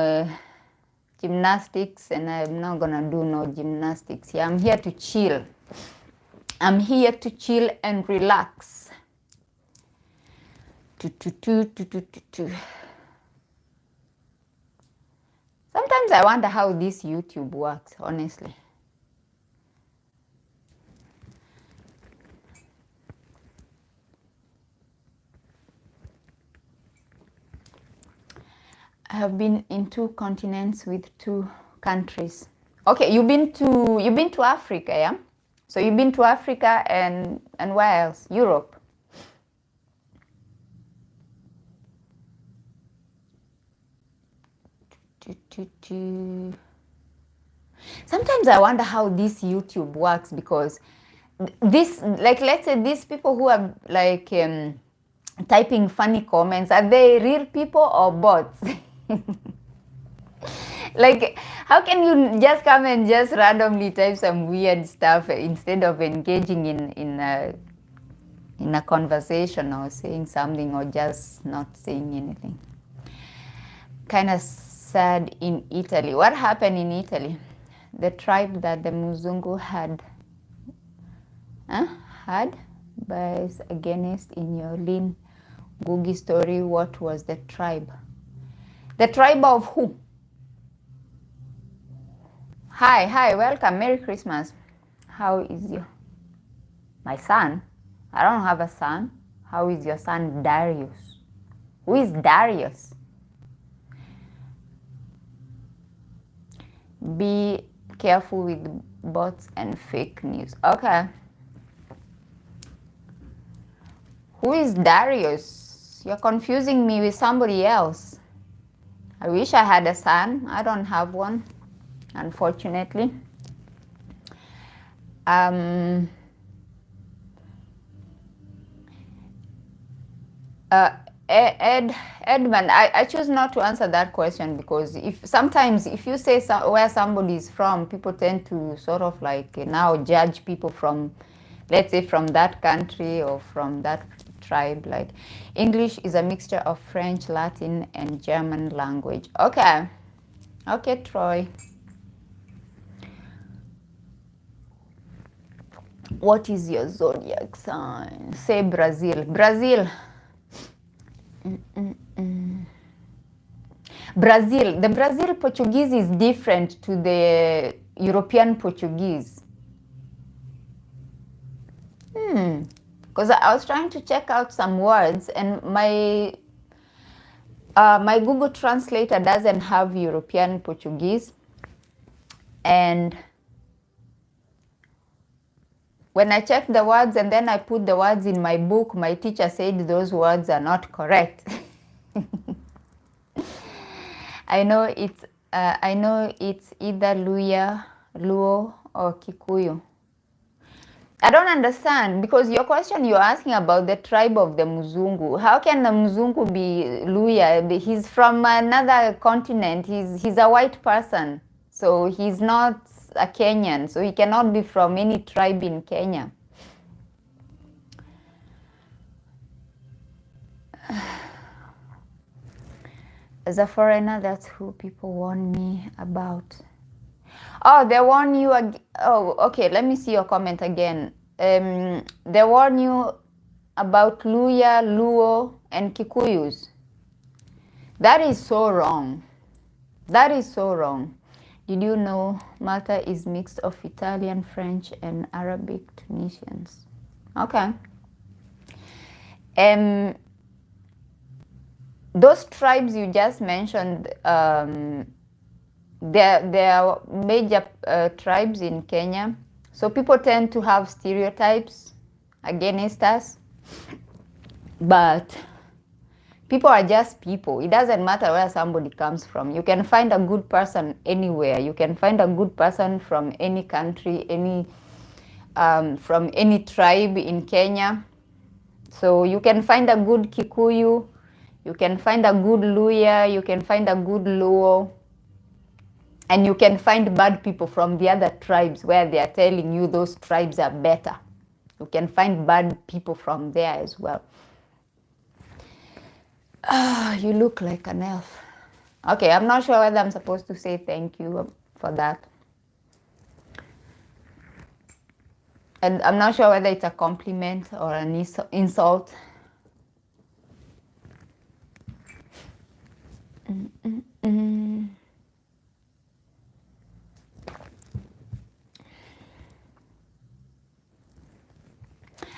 gymnastics, and I'm not gonna do no gymnastics here. I'm here to chill. I'm here to chill and relax. Sometimes I wonder how this YouTube works, honestly. I have been in 2 continents with 2 countries. Okay, you've been to Africa, yeah? So you've been to Africa and where else? Europe. Sometimes I wonder how this YouTube works, because this, like, let's say these people who are like typing funny comments, are they real people or bots? Like, how can you just come and just randomly type some weird stuff instead of engaging in a conversation or saying something, or just not saying anything? Kind of sad in Italy. What happened in Italy? The tribe that the Muzungu had bias against in your Lin Ngugi story. What was the tribe? The tribe of who? Hi, welcome. Merry Christmas. How is my son? I don't have a son. How is your son Darius? Who is Darius? Be careful with bots and fake news. Okay. Who is Darius? You're confusing me with somebody else. I wish I had a son. I don't have one, unfortunately. Edmund, I choose not to answer that question, because sometimes if you say where somebody is from, people tend to sort of like now judge people from, let's say, from that country or from that tribe. Like, English is a mixture of French, Latin, and German language. Okay, Troy. What is your zodiac sign? Say Brazil. Brazil. The Brazil Portuguese is different to the European Portuguese. Because I was trying to check out some words, and my Google Translator doesn't have European Portuguese. And when I checked the words and then I put the words in my book, my teacher said those words are not correct. I know it's either Luo or Kikuyu. I don't understand, because your question, you're asking about the tribe of the Muzungu. How can the Muzungu be Luya? He's from another continent. He's a white person, so he's not a Kenyan, so he cannot be from any tribe in Kenya. As a foreigner, that's who people warn me about. Oh, they warn you. Oh, okay. Let me see your comment again. They warn you about Luya, Luo, and Kikuyus. That is so wrong. That is so wrong. Did you know Malta is mixed of Italian, French, and Arabic Tunisians? Okay. Those tribes you just mentioned, there are major tribes in Kenya. So people tend to have stereotypes against us. But people are just people. It doesn't matter where somebody comes from. You can find a good person anywhere. You can find a good person from any country, from any tribe in Kenya. So you can find a good Kikuyu, you can find a good Luya, you can find a good Luo, and you can find bad people from the other tribes where they are telling you those tribes are better. You can find bad people from there as well. You look like an elf. Okay, I'm not sure whether I'm supposed to say thank you for that. And I'm not sure whether it's a compliment or an insult.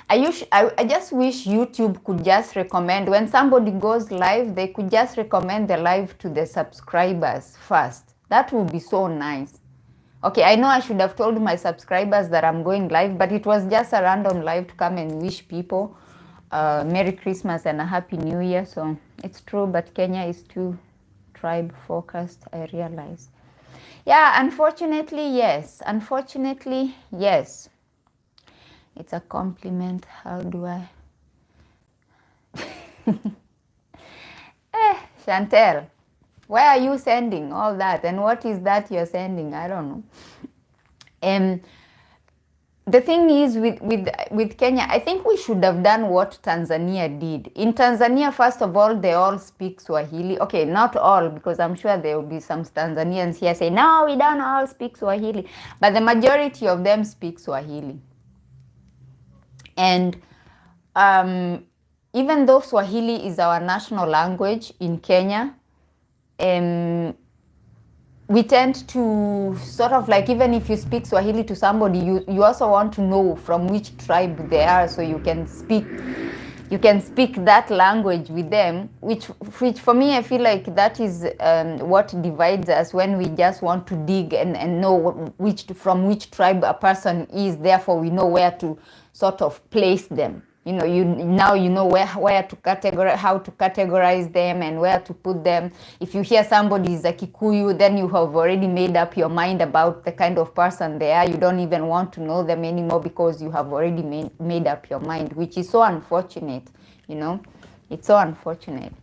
I just wish YouTube could just recommend, when somebody goes live, they could just recommend the live to the subscribers first. That would be so nice. Okay, I know I should have told my subscribers that I'm going live, but it was just a random live to come and wish people Merry Christmas and a Happy New Year. So it's true, but Kenya is too tribe focused, I realized. Yeah, unfortunately, yes. Unfortunately, yes. It's a compliment. How do I? Chantel, why are you sending all that? And what is that you're sending? I don't know. The thing is with Kenya, I think we should have done what Tanzania did. In Tanzania, first of all, they all speak Swahili. Okay, not all, because I'm sure there will be some Tanzanians here saying, no, we don't all speak Swahili. But the majority of them speak Swahili. And even though Swahili is our national language in Kenya, we tend to sort of like, even if you speak Swahili to somebody, you also want to know from which tribe they are, so you can speak that language with them, which for me, I feel like that is what divides us, when we just want to dig and know from which tribe a person is. Therefore, we know where to sort of place them. Now you know where to categorize, how to categorize them, and where to put them. If you hear somebody is a Kikuyu, then you have already made up your mind about the kind of person they are. You don't even want to know them anymore because you have already made up your mind, which is so unfortunate. It's so unfortunate.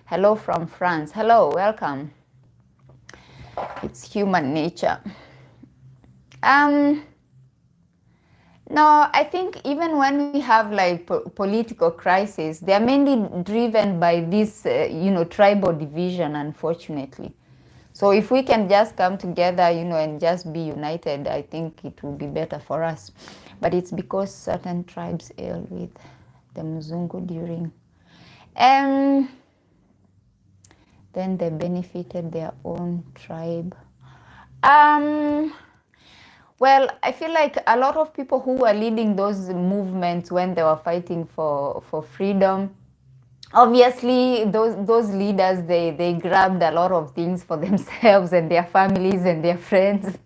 Hello from France. Hello, welcome. It's human nature. No, I think even when we have like political crises, they are mainly driven by this, tribal division, unfortunately. So if we can just come together, and just be united, I think it will be better for us. But it's because certain tribes ail with the Mzungu during, then they benefited their own tribe. Well, I feel like a lot of people who were leading those movements when they were fighting for freedom, obviously those leaders, they grabbed a lot of things for themselves and their families and their friends.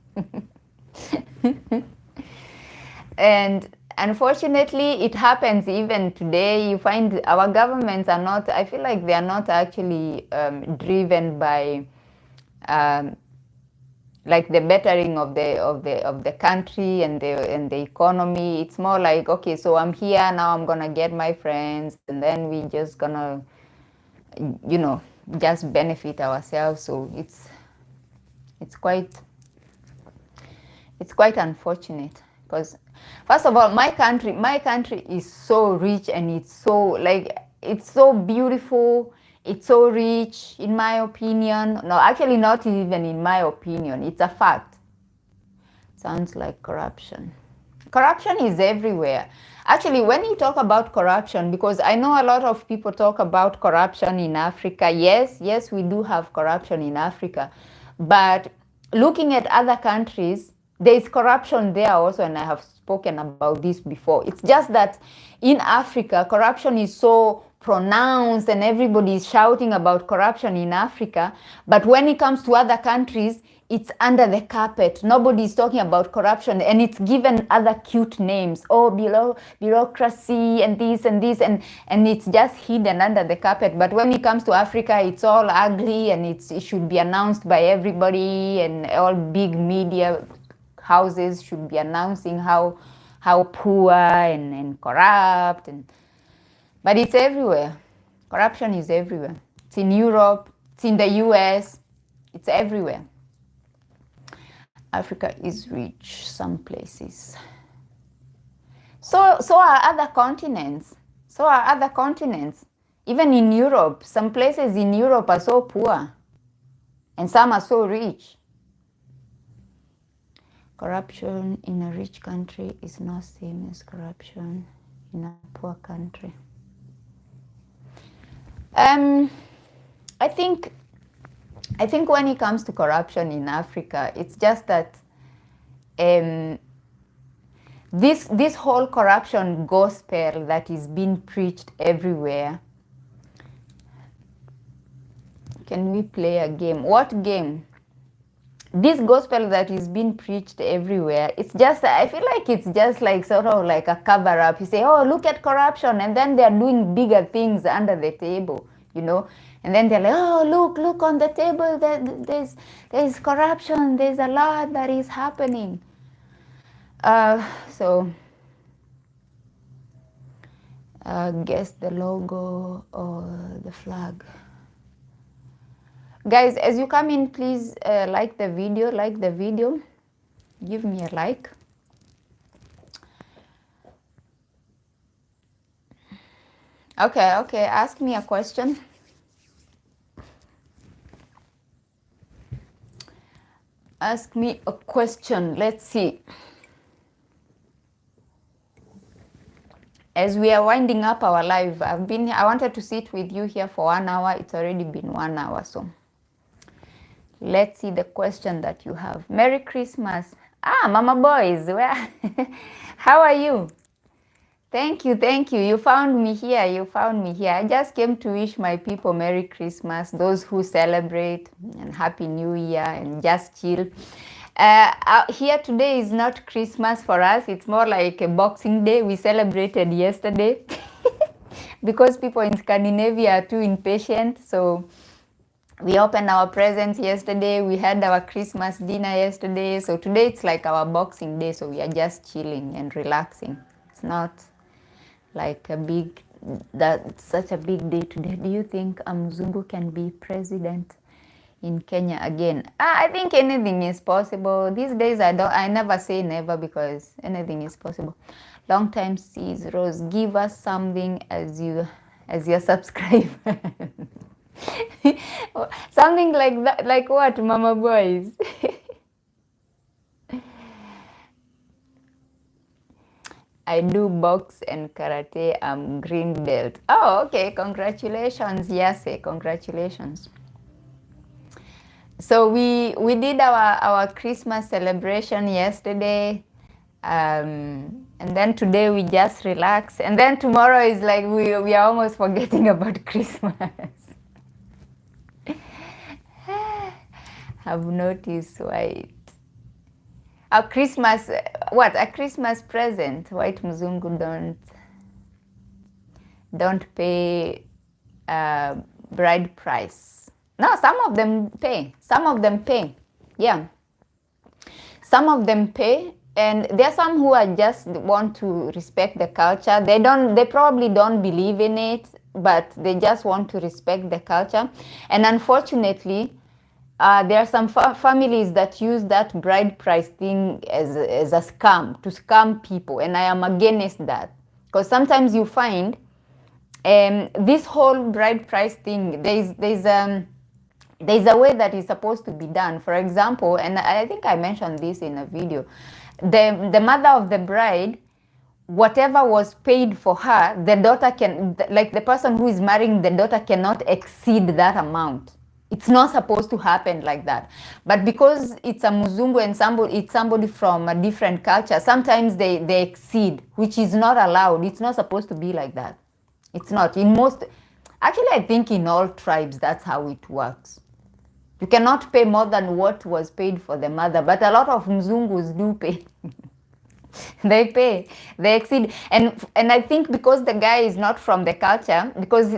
And unfortunately, it happens even today. You find our governments are not, I feel like they are not actually driven by like the bettering of the country and the economy. It's more like, okay, so I'm here now, I'm gonna get my friends, and then we just gonna just benefit ourselves. So it's quite unfortunate, because first of all, my country is so rich, and it's so beautiful. It's so rich, in my opinion. No, actually not even in my opinion. It's a fact. Sounds like corruption. Corruption is everywhere. Actually, when you talk about corruption, because I know a lot of people talk about corruption in Africa. Yes, we do have corruption in Africa. But looking at other countries, there is corruption there also, and I have spoken about this before. It's just that in Africa, corruption is so pronounced and everybody is shouting about corruption in Africa, but when it comes to other countries, it's under the carpet. Nobody is talking about corruption, and it's given other cute names. Oh, bureaucracy and this and this, and it's just hidden under the carpet. But when it comes to Africa, it's all ugly, and it should be announced by everybody, and all big media houses should be announcing how poor and corrupt, but it's everywhere. Corruption is everywhere. It's in Europe, it's in the US, it's everywhere. Africa is rich, some places. So are other continents. Even in Europe, some places in Europe are so poor, and some are so rich. Corruption in a rich country is not same as corruption in a poor country. I think when it comes to corruption in Africa, it's just that this whole corruption gospel that is being preached everywhere. Can we play a game? What game? This gospel that is being preached everywhere, it's just, I feel like it's just like sort of like a cover up. You say, oh, look at corruption, and then they're doing bigger things under the table. you know. And then they're like, oh, look on the table, there's corruption, there's a lot that is happening. So guess the logo or the flag. Guys, as you come in, please like the video, give me a like. Okay, ask me a question. Ask me a question. Let's see. As we are winding up our live, I wanted to sit with you here for 1 hour. It's already been 1 hour, so let's see the question that you have. Merry Christmas. Mama Boys, where? How are you? Thank you. You found me here. I just came to wish my people Merry Christmas, those who celebrate, and Happy New Year, and just chill. Here today is not Christmas for us. It's more like a Boxing Day. We celebrated yesterday because people in Scandinavia are too impatient. So we opened our presents yesterday. We had our Christmas dinner yesterday. So today it's like our Boxing Day. So we are just chilling and relaxing. It's not like such a big day today. Do you think Mzungu can be president in Kenya again? I think anything is possible. These days I never say never, because anything is possible. Long time sees Rose. Give us something as your subscriber. Something like that. Like what, Mama Boys? I do box and karate. I'm green belt. Oh, okay. Congratulations. Yes, congratulations. So we did our Christmas celebration yesterday, and then today we just relax, and then tomorrow is like we are almost forgetting about Christmas. I've noticed white. A Christmas, what? A Christmas present. White Mzungu don't pay bride price. No, some of them pay. Yeah. Some of them pay, and there are some who are just want to respect the culture. They probably don't believe in it, but they just want to respect the culture. And unfortunately, there are some families that use that bride price thing as a scam, to scam people, and I am against that, because sometimes you find this whole bride price thing, there's a way that is supposed to be done. For example, and I think I mentioned this in a video, the mother of the bride, whatever was paid for her, the daughter like the person who is marrying the daughter cannot exceed that amount. It's not supposed to happen like that. But because it's a Muzungu and it's somebody from a different culture, sometimes they exceed, which is not allowed. It's not supposed to be like that. It's not. Actually, I think in all tribes, that's how it works. You cannot pay more than what was paid for the mother, but a lot of Mzungus do pay. They pay, they exceed, and I think because the guy is not from the culture, because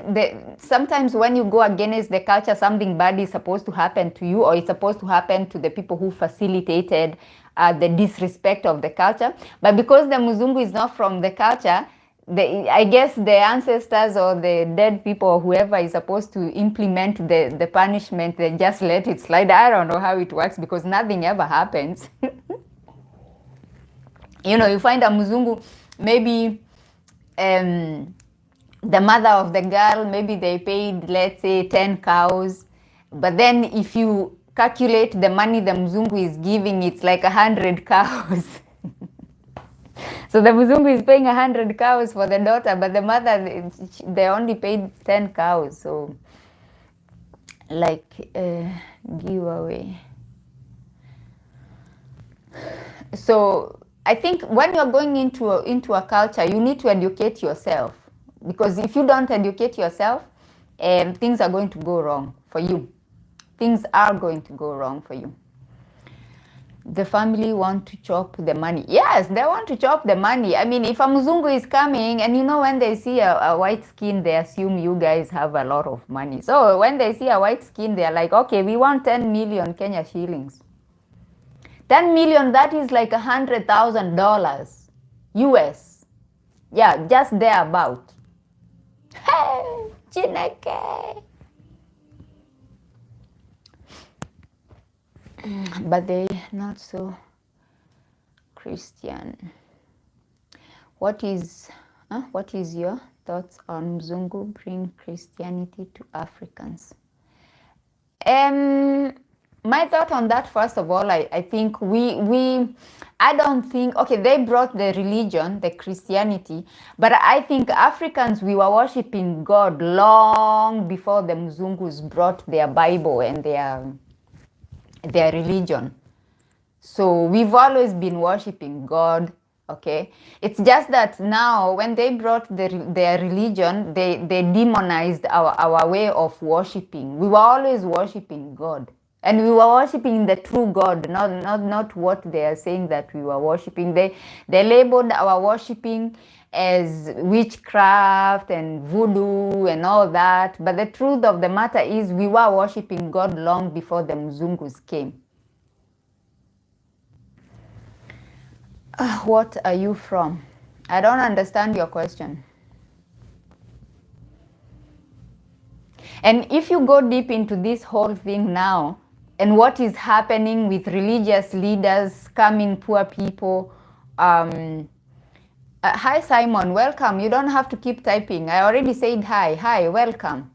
sometimes when you go against the culture, something bad is supposed to happen to you, or it's supposed to happen to the people who facilitated the disrespect of the culture. But because the Muzungu is not from the culture, I guess the ancestors or the dead people or whoever is supposed to implement the punishment, they just let it slide. I don't know how it works, because nothing ever happens. You know, you find a Muzungu, maybe the mother of the girl, maybe they paid, let's say, 10 cows. But then if you calculate the money the Muzungu is giving, it's like 100 cows. So the Muzungu is paying 100 cows for the daughter, but the mother, they only paid 10 cows. So, like, giveaway. So I think when you're going into a culture, you need to educate yourself, because if you don't educate yourself, things are going to go wrong for you. Things are going to go wrong for you. The family want to chop the money. Yes, they want to chop the money. I mean, if a Mzungu is coming, and when they see a white skin, they assume you guys have a lot of money. So when they see a white skin, they're like, okay, we want 10 million Kenya shillings. 10 million, that is like $100,000 US. Yeah, just thereabout. Hey, Chineke. But they not so Christian. What is your thoughts on Mzungu bring Christianity to Africans? My thought on that, first of all, I think I don't think, okay, they brought the religion, the Christianity, but I think Africans, we were worshiping God long before the Mzungus brought their Bible and their religion. So we've always been worshiping God, okay? It's just that now when they brought their religion, they demonized our way of worshiping. We were always worshiping God. And we were worshiping the true God, not what they are saying that we were worshiping. They labeled our worshiping as witchcraft and voodoo and all that. But the truth of the matter is we were worshiping God long before the Mzungus came. What are you from? I don't understand your question. And if you go deep into this whole thing now, and what is happening with religious leaders scamming poor people. Hi, Simon. Welcome. You don't have to keep typing. I already said hi. Hi, welcome.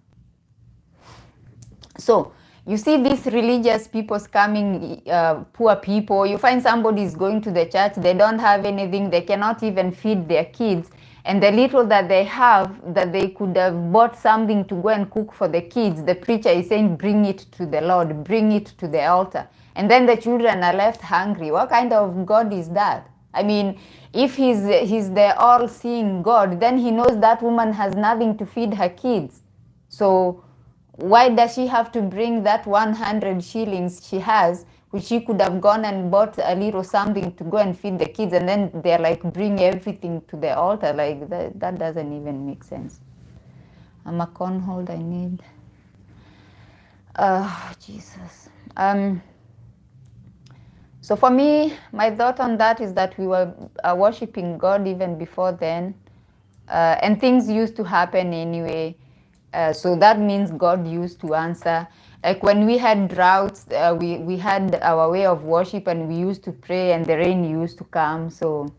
So, you see these religious people scamming poor people. You find somebody is going to the church. They don't have anything. They cannot even feed their kids. And the little that they have, that they could have bought something to go and cook for the kids, the preacher is saying, bring it to the Lord, bring it to the altar. And then the children are left hungry. What kind of God is that? I mean, if he's the all-seeing God, then he knows that woman has nothing to feed her kids. So why does she have to bring that 100 shillings she has, which she could have gone and bought a little something to go and feed the kids, and then they're like, bring everything to the altar? Like, that doesn't even make sense. I'm a corn hold, I need. Jesus. So for me, my thought on that is that we were worshiping God even before then, and things used to happen anyway. So that means God used to answer. Like when we had droughts, we had our way of worship, and we used to pray, and the rain used to come. So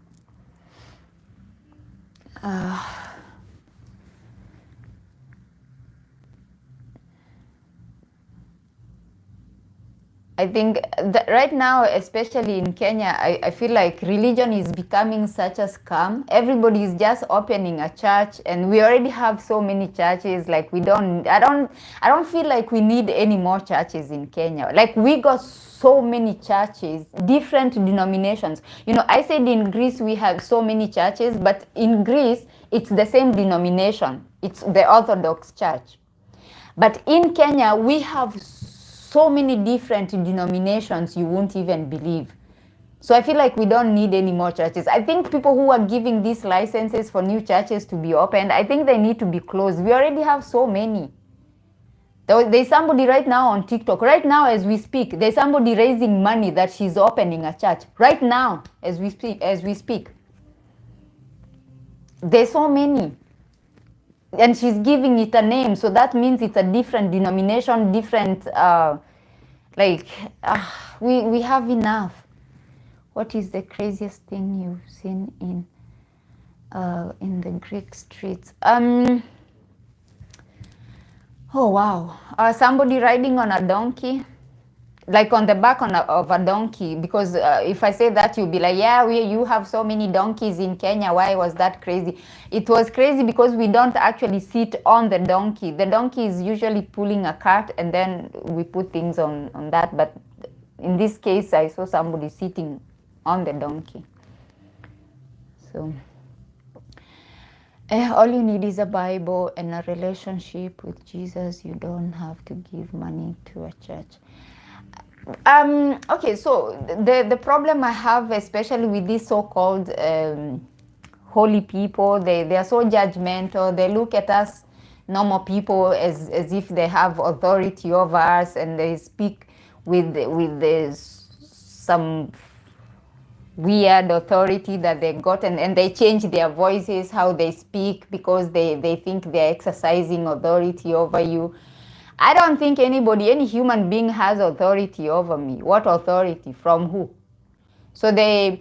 I think that right now, especially in Kenya, I feel like religion is becoming such a scam. Everybody is just opening a church, and we already have so many churches. Like I don't feel like we need any more churches in Kenya. Like we got so many churches, different denominations. I said in Greece we have so many churches, but in Greece it's the same denomination. It's the Orthodox Church. But in Kenya we have so many different denominations you won't even believe. So I feel like we don't need any more churches. I think people who are giving these licenses for new churches to be opened, I think they need to be closed. We already have so many. There's somebody right now on TikTok, right now as we speak, there's somebody raising money that she's opening a church. Right now as we speak. There's so many. And she's giving it a name, so that means it's a different denomination, different, we have enough. What is the craziest thing you've seen in the Greek streets? Oh wow, somebody riding on a donkey. Like on the back of a donkey, because if I say that, you'll be like, yeah, you have so many donkeys in Kenya. Why was that crazy? It was crazy because we don't actually sit on the donkey. The donkey is usually pulling a cart, and then we put things on that. But in this case, I saw somebody sitting on the donkey. So all you need is a Bible and a relationship with Jesus. You don't have to give money to a church. Okay, so the problem I have, especially with these so-called holy people, they are so judgmental. They look at us normal people as if they have authority over us, and they speak with some weird authority that they got, and they change their voices, how they speak, because they think they're exercising authority over you. I don't think any human being has authority over me. What authority? From who? So they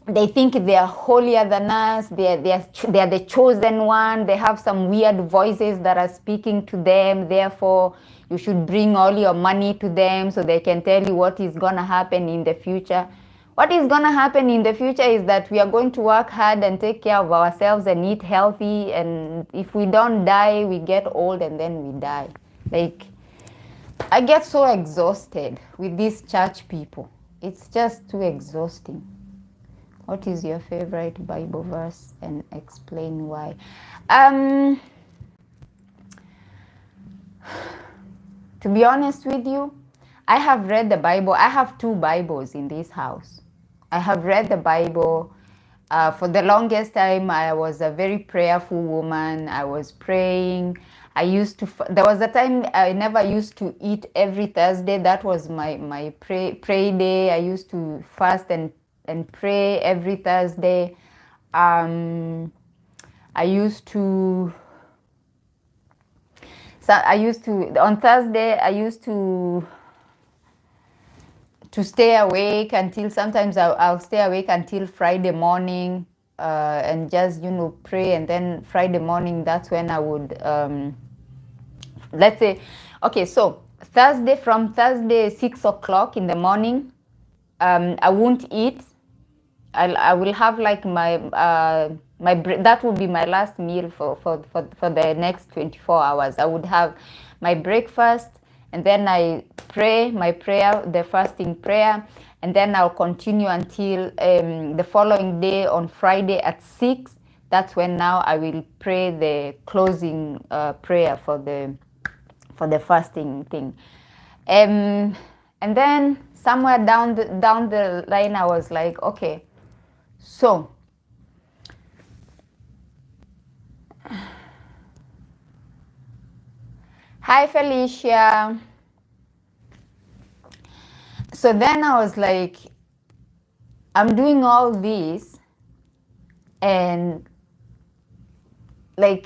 think they are holier than us. They are the chosen one. They have some weird voices that are speaking to them. Therefore, you should bring all your money to them so they can tell you what is gonna happen in the future. What is gonna happen in the future is that we are going to work hard and take care of ourselves and eat healthy. And if we don't die, we get old and then we die. Like, I get so exhausted with these church people. It's just too exhausting. What is your favorite Bible verse, and explain why? To be honest with you, I have read the Bible. I have 2 Bibles in this house. I have read the Bible. For the longest time, I was a very prayerful woman. I was praying. There was a time I never used to eat every Thursday. That was my pray day. I used to fast and pray every Thursday. I used to on Thursday, I used to stay awake until, sometimes I'll stay awake until Friday morning, and just, pray. And then Friday morning, that's when I would, let's say, okay, so from Thursday 6 o'clock in the morning, I won't eat. I will have like that would be my last meal for the next 24 hours. I would have my breakfast, and then I pray my prayer, the fasting prayer, and then I'll continue until the following day on Friday at 6. That's when now I will pray the closing prayer for the fasting thing. And then somewhere down the line, I was like, okay, so hi Felicia. So then I was like, I'm doing all this, and like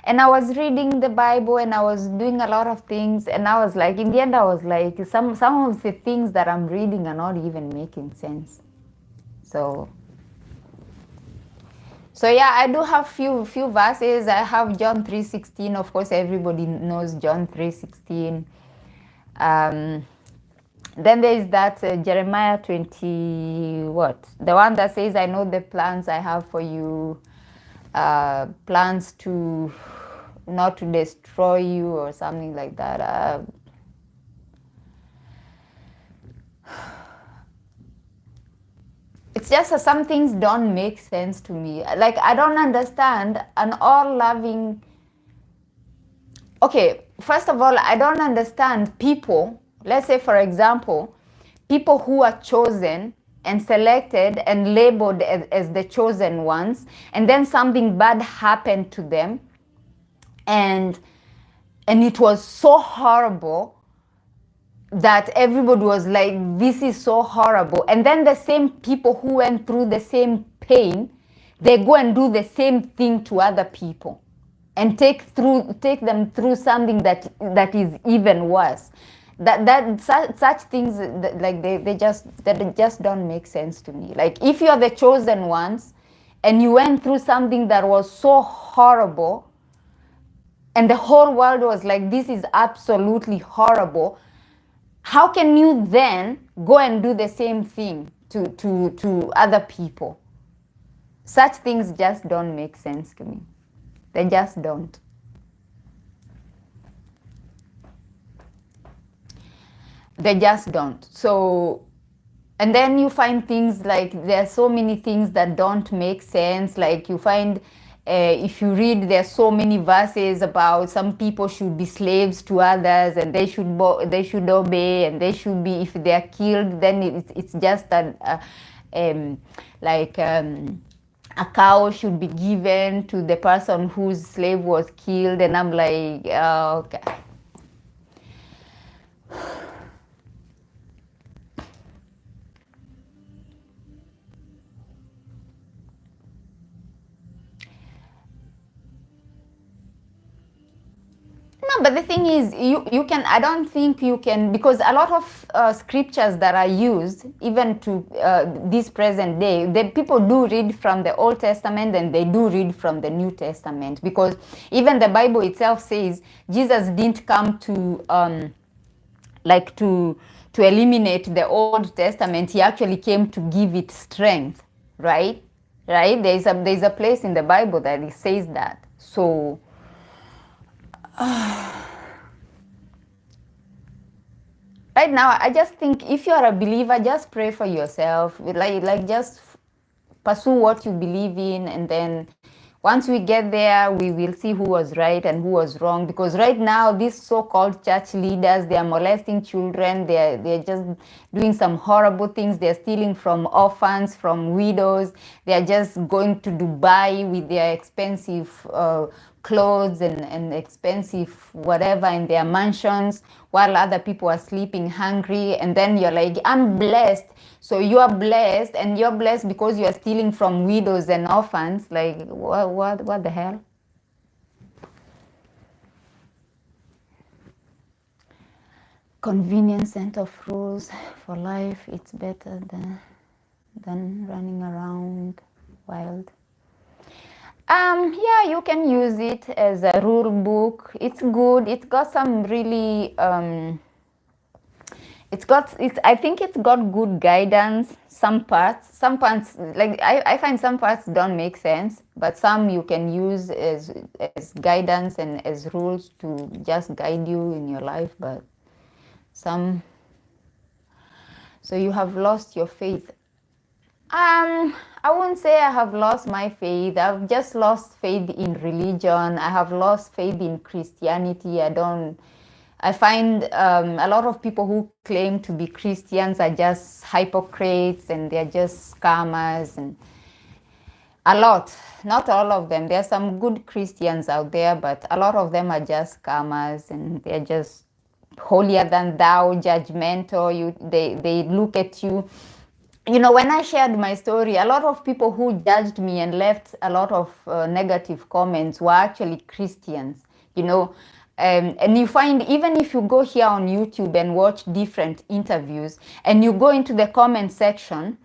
and I was reading the Bible, and I was doing a lot of things, and I was like, in the end, I was like, some of the things that I'm reading are not even making sense. So yeah, I do have few verses. I have John 3:16. Of course, everybody knows John 3:16. Then there is that Jeremiah 20, the one that says, I know the plans I have for you, plans to not to destroy you, or something like that. It's just some things don't make sense to me. Like, I don't understand an all-loving... Okay, first of all, I don't understand people. Let's say, for example, people who are chosen and selected and labeled as the chosen ones, and then something bad happened to them, and it was so horrible that everybody was like, this is so horrible. And then the same people who went through the same pain, they go and do the same thing to other people and take them through something that is even worse. Such things, like they just don't make sense to me. Like, if you're the chosen ones and you went through something that was so horrible, and the whole world was like, this is absolutely horrible, how can you then go and do the same thing to other people? Such things just don't make sense to me. They just don't. They just don't. So, and then you find things like, there are so many things that don't make sense. Like, you find If you read, there's so many verses about some people should be slaves to others, and they should obey, and they should be, if they are killed, then it's just um, like a cow should be given to the person whose slave was killed, and I'm like, okay. No, but the thing is, you can, I don't think you can, because a lot of scriptures that are used, even to this present day, the people do read from the Old Testament and they do read from the New Testament, because even the Bible itself says Jesus didn't come to like to eliminate the Old Testament. He actually came to give it strength, right? Right? There's a place in the Bible that it says that. So right now, I just think if you are a believer, just pray for yourself. Like just pursue what you believe in, and then once we get there, we will see who was right and who was wrong. Because right now, these so-called church leaders, they are molesting children. They're just doing some horrible things. They're stealing from orphans, from widows. They're just going to Dubai with their expensive clothes and expensive whatever in their mansions, while other people are sleeping hungry. And then you're like, I'm blessed. So you are blessed, and you're blessed because you are stealing from widows and orphans. Like, what the hell? Convenience set of rules for life. It's better than running around wild. Yeah, you can use it as a rule book. It's good. It's got some really I think it's got good guidance. Some parts, like I find some parts don't make sense, but some you can use as guidance and as rules to just guide you in your life. But some, so you have lost your faith. I wouldn't say I have lost my faith. I've just lost faith in religion. I have lost faith in Christianity. I find a lot of people who claim to be Christians are just hypocrites, and they're just scammers, and a lot, not all of them. There are some good Christians out there, but a lot of them are just scammers, and they're just holier than thou, judgmental. They look at you. You know, when I shared my story, a lot of people who judged me and left a lot of negative comments were actually Christians, you know. And you find, even if you go here on YouTube and watch different interviews, and you go into the comment section,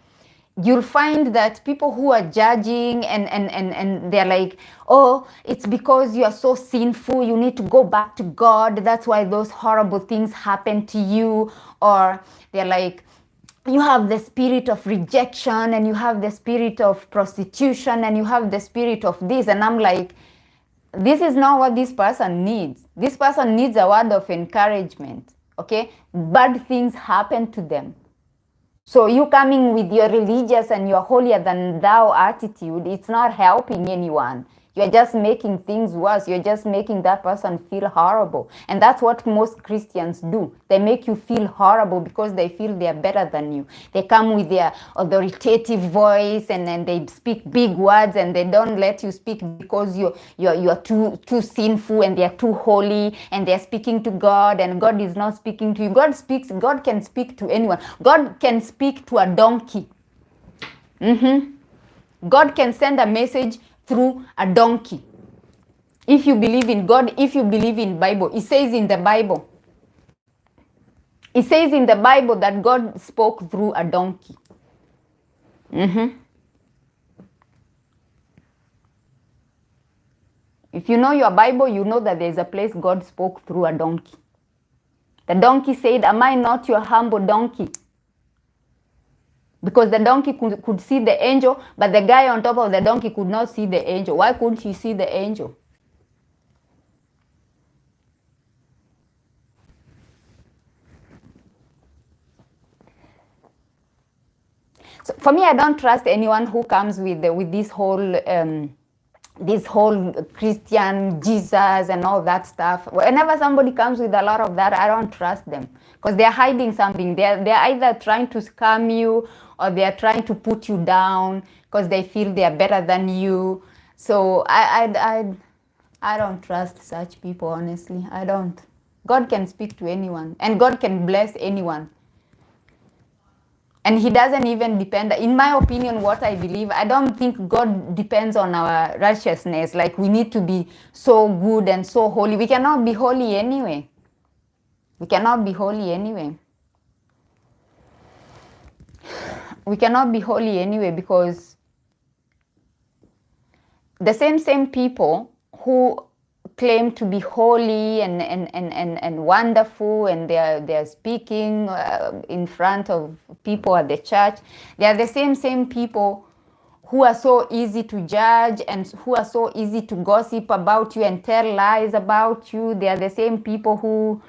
you'll find that people who are judging and they're like, oh, it's because you are so sinful, you need to go back to God, that's why those horrible things happen to you. Or they're like, you have the spirit of rejection, and you have the spirit of prostitution, and you have the spirit of this. And I'm like, this is not what this person needs. This person needs a word of encouragement, okay? Bad things happen to them. So you coming with your religious and your holier than thou attitude, it's not helping anyone. You're just making things worse. You're just making that person feel horrible. And that's what most Christians do. They make you feel horrible because they feel they're better than you. They come with their authoritative voice, and then they speak big words, and they don't let you speak because you're too sinful, and they're too holy, and they're speaking to God, and God is not speaking to you. God can speak to anyone. God can speak to a donkey. God can send a message through a donkey. If you believe in God, if you believe in Bible, it says in the Bible. It says in the Bible that God spoke through a donkey. If you know your Bible, you know that there's a place God spoke through a donkey. The donkey said, am I not your humble donkey? Because the donkey could see the angel, but the guy on top of the donkey could not see the angel. Why couldn't he see the angel? So for me, I don't trust anyone who comes with this whole this whole Christian Jesus and all that stuff. Whenever somebody comes with a lot of that, I don't trust them because they're hiding something. They're either trying to scam you or they're trying to put you down because they feel they're better than you. So I don't trust such people, honestly. I don't. God can speak to anyone and God can bless anyone. And he doesn't even depend, in my opinion, what I believe, I don't think God depends on our righteousness. Like we need to be so good and so holy. We cannot be holy anyway. We cannot be holy anyway. We cannot be holy anyway because the same people who claim to be holy and wonderful, and they're speaking in front of people at the church, they are the same people who are so easy to judge and who are so easy to gossip about you and tell lies about you. They are the same people who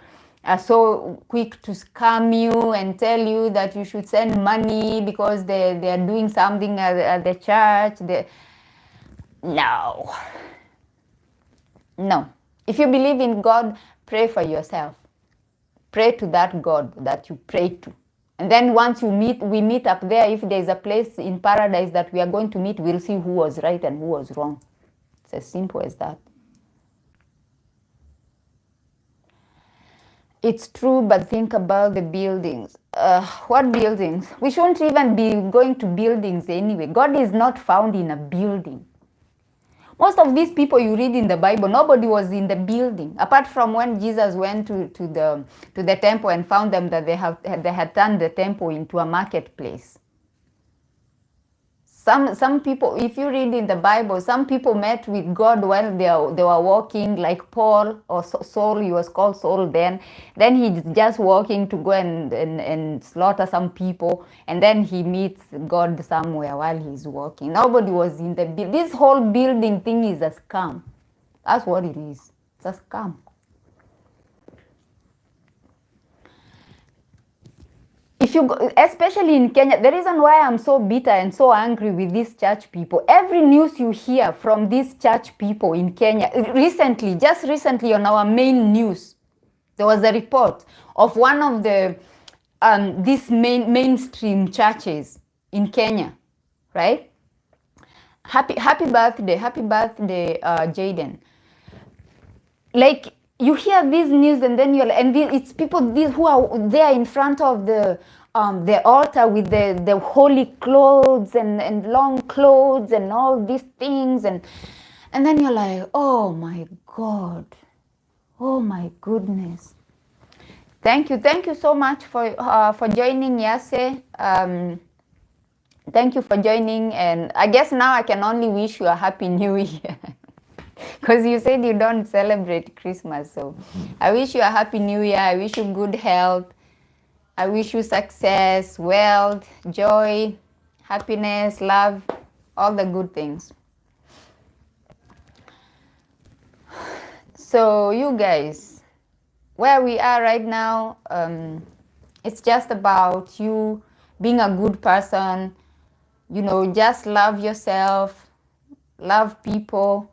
are so quick to scam you and tell you that you should send money because they are doing something at the church. No. No. If you believe in God, pray for yourself. Pray to that God that you pray to. And then once we meet up there. If there's a place in paradise that we are going to meet, we'll see who was right and who was wrong. It's as simple as that. It's true, but think about the buildings. What buildings? We shouldn't even be going to buildings anyway. God is not found in a building. Most of these people you read in the Bible, nobody was in the building, apart from when Jesus went to the temple and found them that they had turned the temple into a marketplace. Some people, if you read in the Bible, some people met with God while they were walking, like Paul or Saul. He was called Saul then. Then he's just walking to go and slaughter some people, and then he meets God somewhere while he's walking. Nobody was in the building. This whole building thing is a scam. That's what it is. It's a scam. If you go, especially in Kenya, the reason why I'm so bitter and so angry with these church people, every news you hear from these church people in Kenya, just recently on our main news, there was a report of one of the these mainstream churches in Kenya, right? Happy birthday, Jaden. Like, you hear these news and then it's people who are there in front of the altar with the holy clothes and long clothes and all these things, and then you're like, oh my God, oh my goodness. Thank you so much for joining, Yase. Thank you for joining, and I guess now I can only wish you a happy new year. Because you said you don't celebrate Christmas, so I wish you a happy new year. I wish you good health. I wish you success, wealth, joy, happiness, love, all the good things. So you guys, where we are right now, it's just about you being a good person. You know, just love yourself, love people.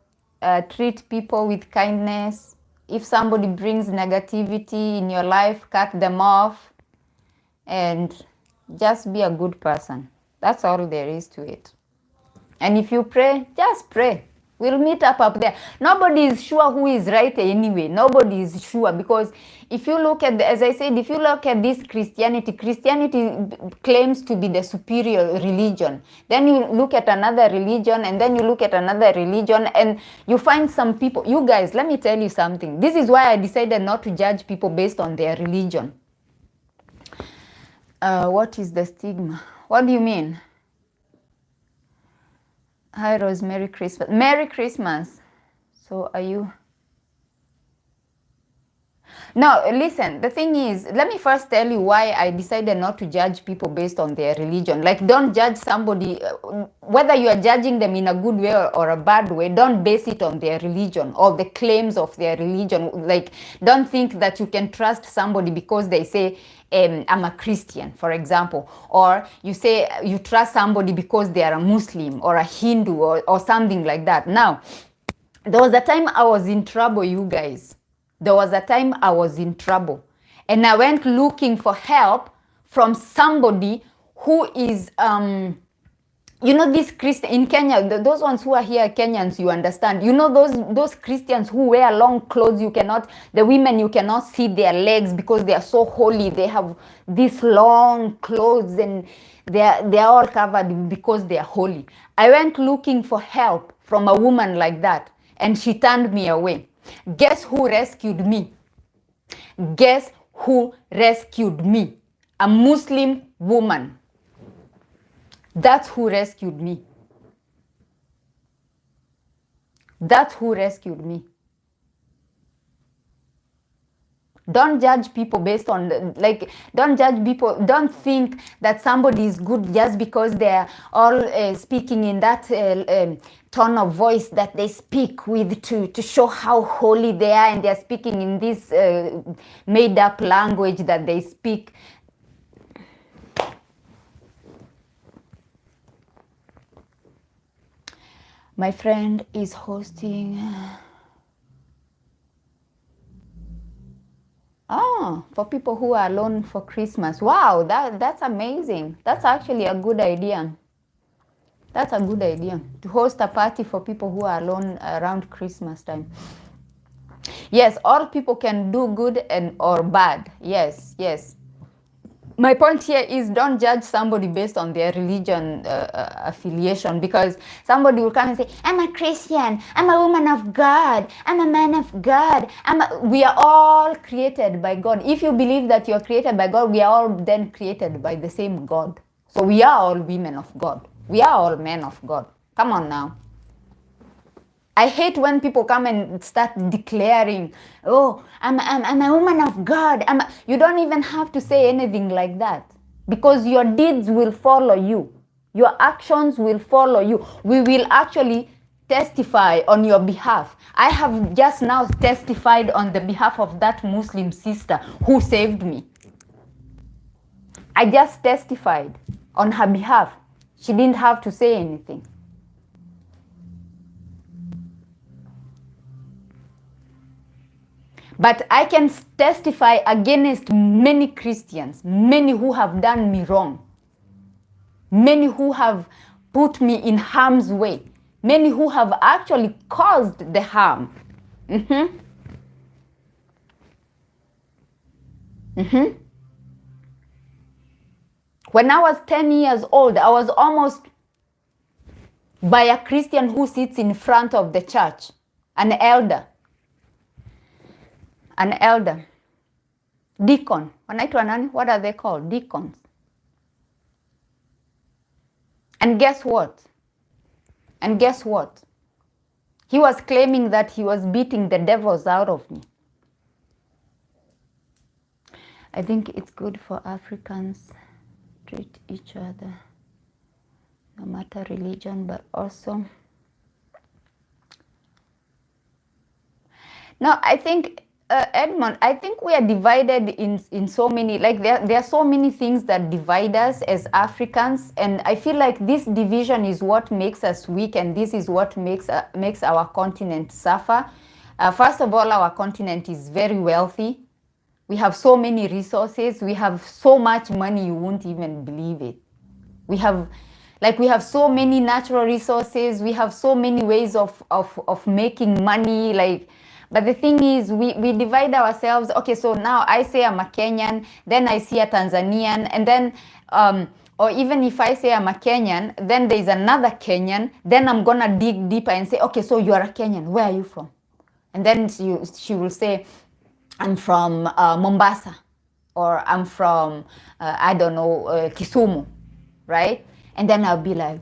Treat people with kindness. If somebody brings negativity in your life, cut them off and just be a good person. That's all there is to it. And if you pray, just pray. We'll meet up there. Nobody is sure who is right anyway. Nobody is sure, because if you look at, as I said, if you look at this Christianity claims to be the superior religion. Then you look at another religion, and then you look at another religion, and you find some people. You guys, let me tell you something. This is why I decided not to judge people based on their religion. What is the stigma? What do you mean? Hi, Rose. Merry Christmas. Merry Christmas. So are you? Now, listen, the thing is, let me first tell you why I decided not to judge people based on their religion. Like, don't judge somebody, whether you are judging them in a good way or a bad way, don't base it on their religion or the claims of their religion. Like, don't think that you can trust somebody because they say, I'm a Christian, for example, or you say you trust somebody because they are a Muslim or a Hindu or something like that. Now, there was a time I was in trouble, you guys. There was a time I was in trouble. And I went looking for help from somebody who is, you know, this Christian in Kenya, those ones who are here, Kenyans, you understand. You know, those Christians who wear long clothes, the women, you cannot see their legs because they are so holy. They have these long clothes and they're all covered because they are holy. I went looking for help from a woman like that, and she turned me away. Guess who rescued me? Guess who rescued me? A Muslim woman. That's who rescued me. That's who rescued me. Don't judge people based on, don't judge people. Don't think that somebody is good just because they're all speaking in that tone of voice that they speak with to show how holy they are, and they're speaking in this made-up language that they speak. My friend is hosting... Oh, for people who are alone for Christmas. Wow, that's amazing. That's actually a good idea. That's a good idea, to host a party for people who are alone around Christmas time. Yes, all people can do good or bad. Yes, yes. My point here is, don't judge somebody based on their religion affiliation, because somebody will come and say, I'm a Christian, I'm a woman of God, I'm a man of God. We are all created by God. If you believe that you are created by God, we are all then created by the same God. So we are all women of God. We are all men of God. Come on now. I hate when people come and start declaring, oh, I'm a woman of God. You don't even have to say anything like that, because your deeds will follow you. Your actions will follow you. We will actually testify on your behalf. I have just now testified on the behalf of that Muslim sister who saved me. I just testified on her behalf. She didn't have to say anything. But I can testify against many Christians, many who have done me wrong, many who have put me in harm's way, many who have actually caused the harm. When I was 10 years old, I was almost by a Christian who sits in front of the church, an elder. An elder. Deacon. What are they called? Deacons. And guess what? He was claiming that he was beating the devils out of me. I think it's good for Africans to treat each other, no matter religion, but also... Now, I think... Edmond, I think we are divided in so many, like there are so many things that divide us as Africans, and I feel like this division is what makes us weak, and this is what makes our continent suffer. First of all, our continent is very wealthy. We have so many resources. We have so much money, you won't even believe it. We have so many natural resources. We have so many ways of making money, but the thing is, we divide ourselves. Okay, so now I say I'm a Kenyan, then I see a Tanzanian, and then, or even if I say I'm a Kenyan, then there's another Kenyan, then I'm gonna dig deeper and say, okay, so you're a Kenyan, where are you from? And then she will say, I'm from Mombasa, or I'm from, I don't know, Kisumu, right? And then I'll be like,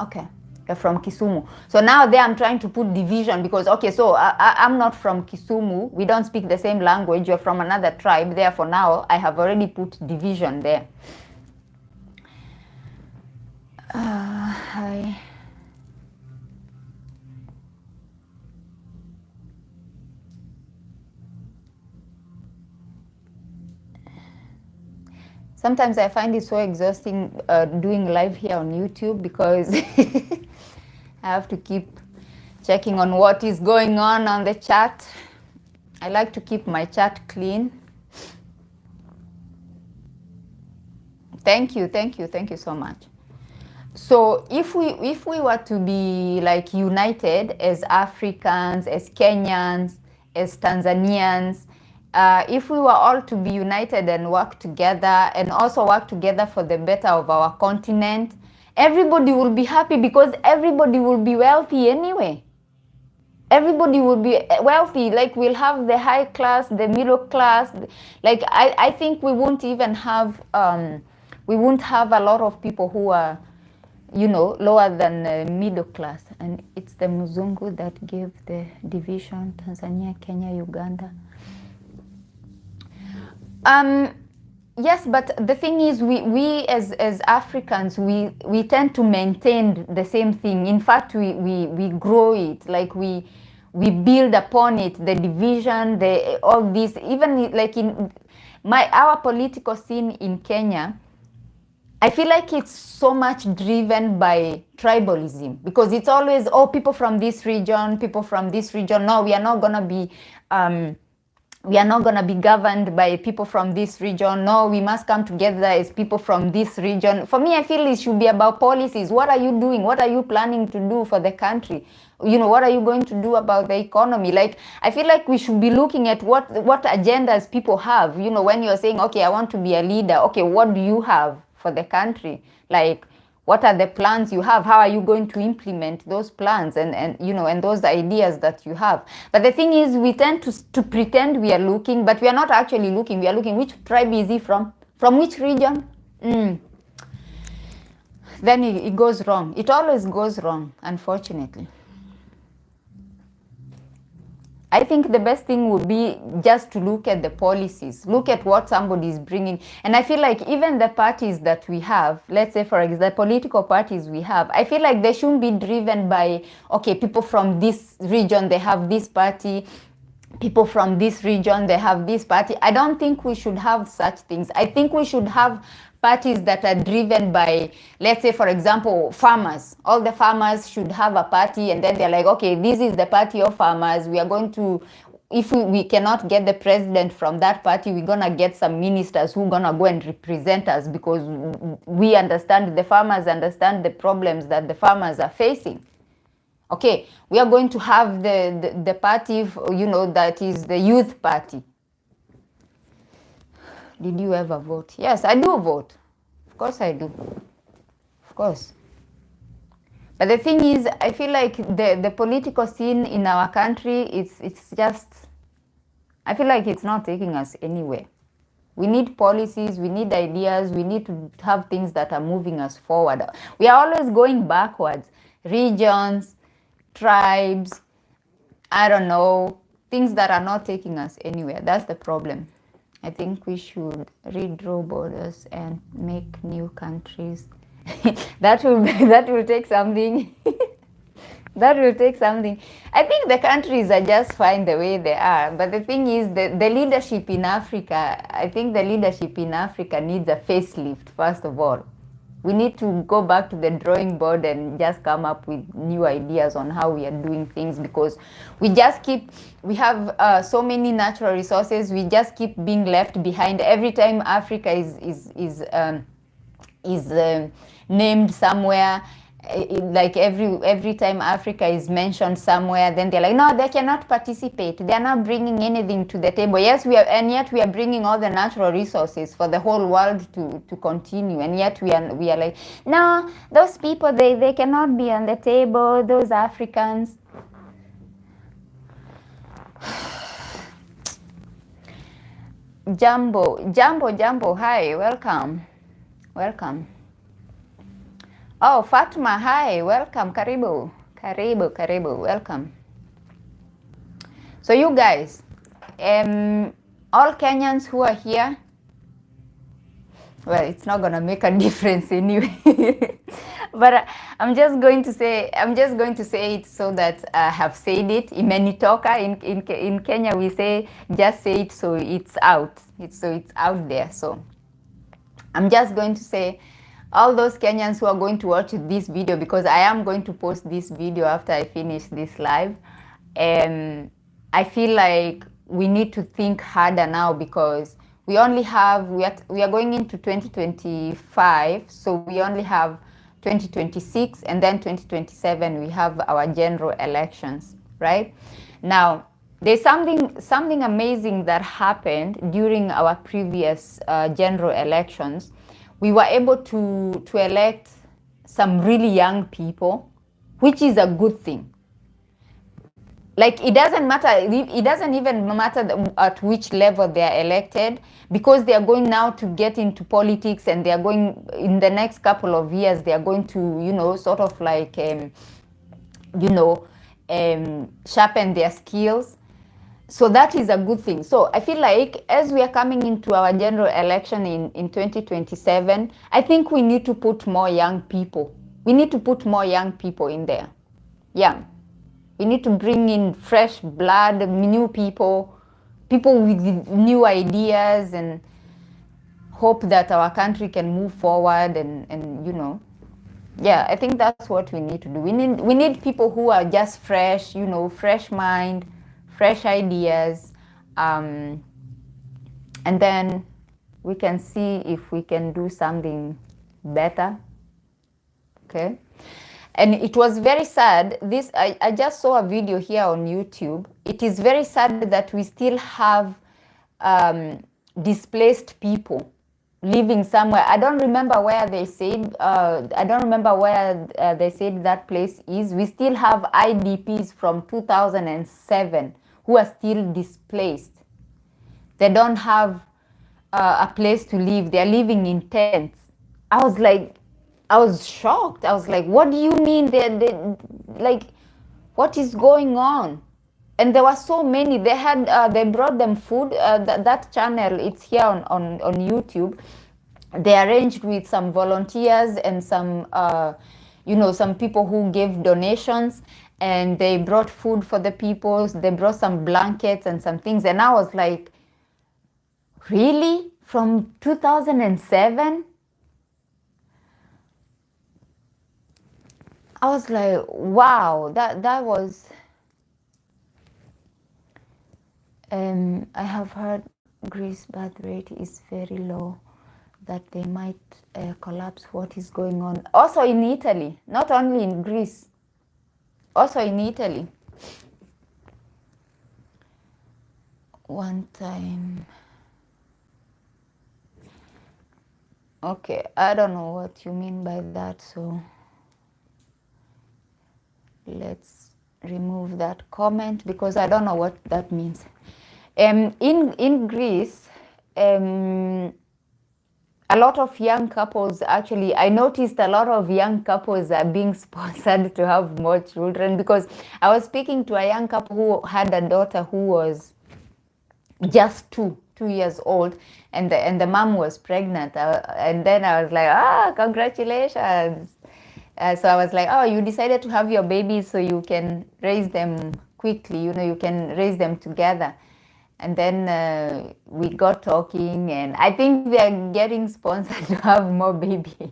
okay, You're from Kisumu. So now there I'm trying to put division because, okay, so I'm not from Kisumu. We don't speak the same language. You're from another tribe. Therefore now I have already put division there. Sometimes I find it so exhausting doing live here on YouTube because I have to keep checking on what is going on the chat. I like to keep my chat clean. Thank you so much. So if we were to be like united as Africans, as Kenyans, as Tanzanians, if we were all to be united and work together and also work together for the better of our continent, everybody will be happy because everybody will be wealthy anyway. Everybody will be wealthy, like we'll have the high class, the middle class. Like I think we won't even have, we won't have a lot of people who are, you know, lower than middle class. And it's the Muzungu that gave the division, Tanzania, Kenya, Uganda. Yes, but the thing is, we as Africans, we tend to maintain the same thing. In fact, we grow it, like we build upon it, the division, all this. Even like in our political scene in Kenya, I feel like it's so much driven by tribalism because it's always, oh, people from this region, people from this region. No, we are not gonna be. We are not going to be governed by people from this region. No, we must come together as people from this region. For me, I feel it should be about policies. What are you doing? What are you planning to do for the country? You know, what are you going to do about the economy? Like, I feel like we should be looking at what agendas people have. You know, when you're saying, okay, I want to be a leader. Okay, what do you have for the country? Like, what are the plans you have? How are you going to implement those plans and you know, and those ideas that you have? But the thing is, we tend to pretend we are looking, but we are not actually looking. We are looking, which tribe is he from? From which region? Then it goes wrong. It always goes wrong, unfortunately. I think the best thing would be just to look at the policies, look at what somebody is bringing. And I feel like even the parties that we have, let's say for example, the political parties we have, I feel like they shouldn't be driven by, okay, people from this region, they have this party, people from this region, they have this party. I don't think we should have such things. I think we should have parties that are driven by, let's say, for example, farmers. All the farmers should have a party, and then they're like, okay, this is the party of farmers. We are going to, if we cannot get the president from that party, we're going to get some ministers who are going to go and represent us because we understand, the farmers understand the problems that the farmers are facing. Okay, we are going to have the party, you know, that is the youth party. Did you ever vote? Yes, I do vote. Of course I do. Of course. But the thing is, I feel like the political scene in our country, it's just, I feel like it's not taking us anywhere. We need policies, we need ideas, we need to have things that are moving us forward. We are always going backwards. Regions, tribes, I don't know, things that are not taking us anywhere. That's the problem. I think we should redraw borders and make new countries. that will take something. That will take something. I think the countries are just fine the way they are. But the thing is, the leadership in Africa, I think the leadership in Africa needs a facelift, first of all. We need to go back to the drawing board and just come up with new ideas on how we are doing things, because we have so many natural resources. We just keep being left behind. Every time Africa is named somewhere, like every time Africa is mentioned somewhere, then they're like, no, they cannot participate. They're not bringing anything to the table. Yes, yet we are bringing all the natural resources for the whole world to continue. And yet we are like, no, those people, they cannot be on the table, those Africans. Jumbo, hi, welcome. Oh, Fatma, hi, welcome, karibu, karibu, welcome. So you guys, all Kenyans who are here, well, it's not gonna make a difference anyway. But I'm just going to say it so that I have said it. Imenitoka in Kenya we say just say it so it's out. It's out there. So I'm just going to say all those Kenyans who are going to watch this video, because I am going to post this video after I finish this live. I feel like we need to think harder now, because we only have, we are going into 2025, so we only have 2026, and then 2027 we have our general elections, right? Now, there's something amazing that happened during our previous general elections. We were able to elect some really young people, which is a good thing. Like, it doesn't matter, it doesn't even matter at which level they are elected, because they are going now to get into politics, and they are going, in the next couple of years, they are going to, you know, sort of like, sharpen their skills. So that is a good thing. So I feel like as we are coming into our general election in 2027, I think we need to put more young people. We need to put more young people in there. Yeah. We need to bring in fresh blood, new people with new ideas, and hope that our country can move forward, and you know, yeah, I think that's what we need to do. We need people who are just fresh, you know, fresh mind, fresh ideas, and then we can see if we can do something better. Okay. And it was very sad. This I just saw a video here on YouTube. It is very sad that we still have displaced people living somewhere. I don't remember where they said. I don't remember where they said that place is. We still have IDPs from 2007 who are still displaced. They don't have a place to live. They are living in tents. I was shocked. I was like, what do you mean? They like, what is going on? And there were so many. They had, they brought them food. That channel, it's here on YouTube. They arranged with some volunteers and some, some people who gave donations, and they brought food for the people. They brought some blankets and some things. And I was like, really? From 2007? I was like, wow, that was, I have heard Greece birth rate is very low, that they might collapse. What is going on? Also in Italy, not only in Greece, also in Italy. One time. Okay, I don't know what you mean by that, so let's remove that comment, because I don't know what that means. In Greece, a lot of young couples, actually, I noticed a lot of young couples are being sponsored to have more children, because I was speaking to a young couple who had a daughter who was just two years old, and the mom was pregnant, and then I was like, congratulations. So I was like, oh, you decided to have your babies so you can raise them quickly, you can raise them together. And then we got talking, and I think they are getting sponsored to have more babies.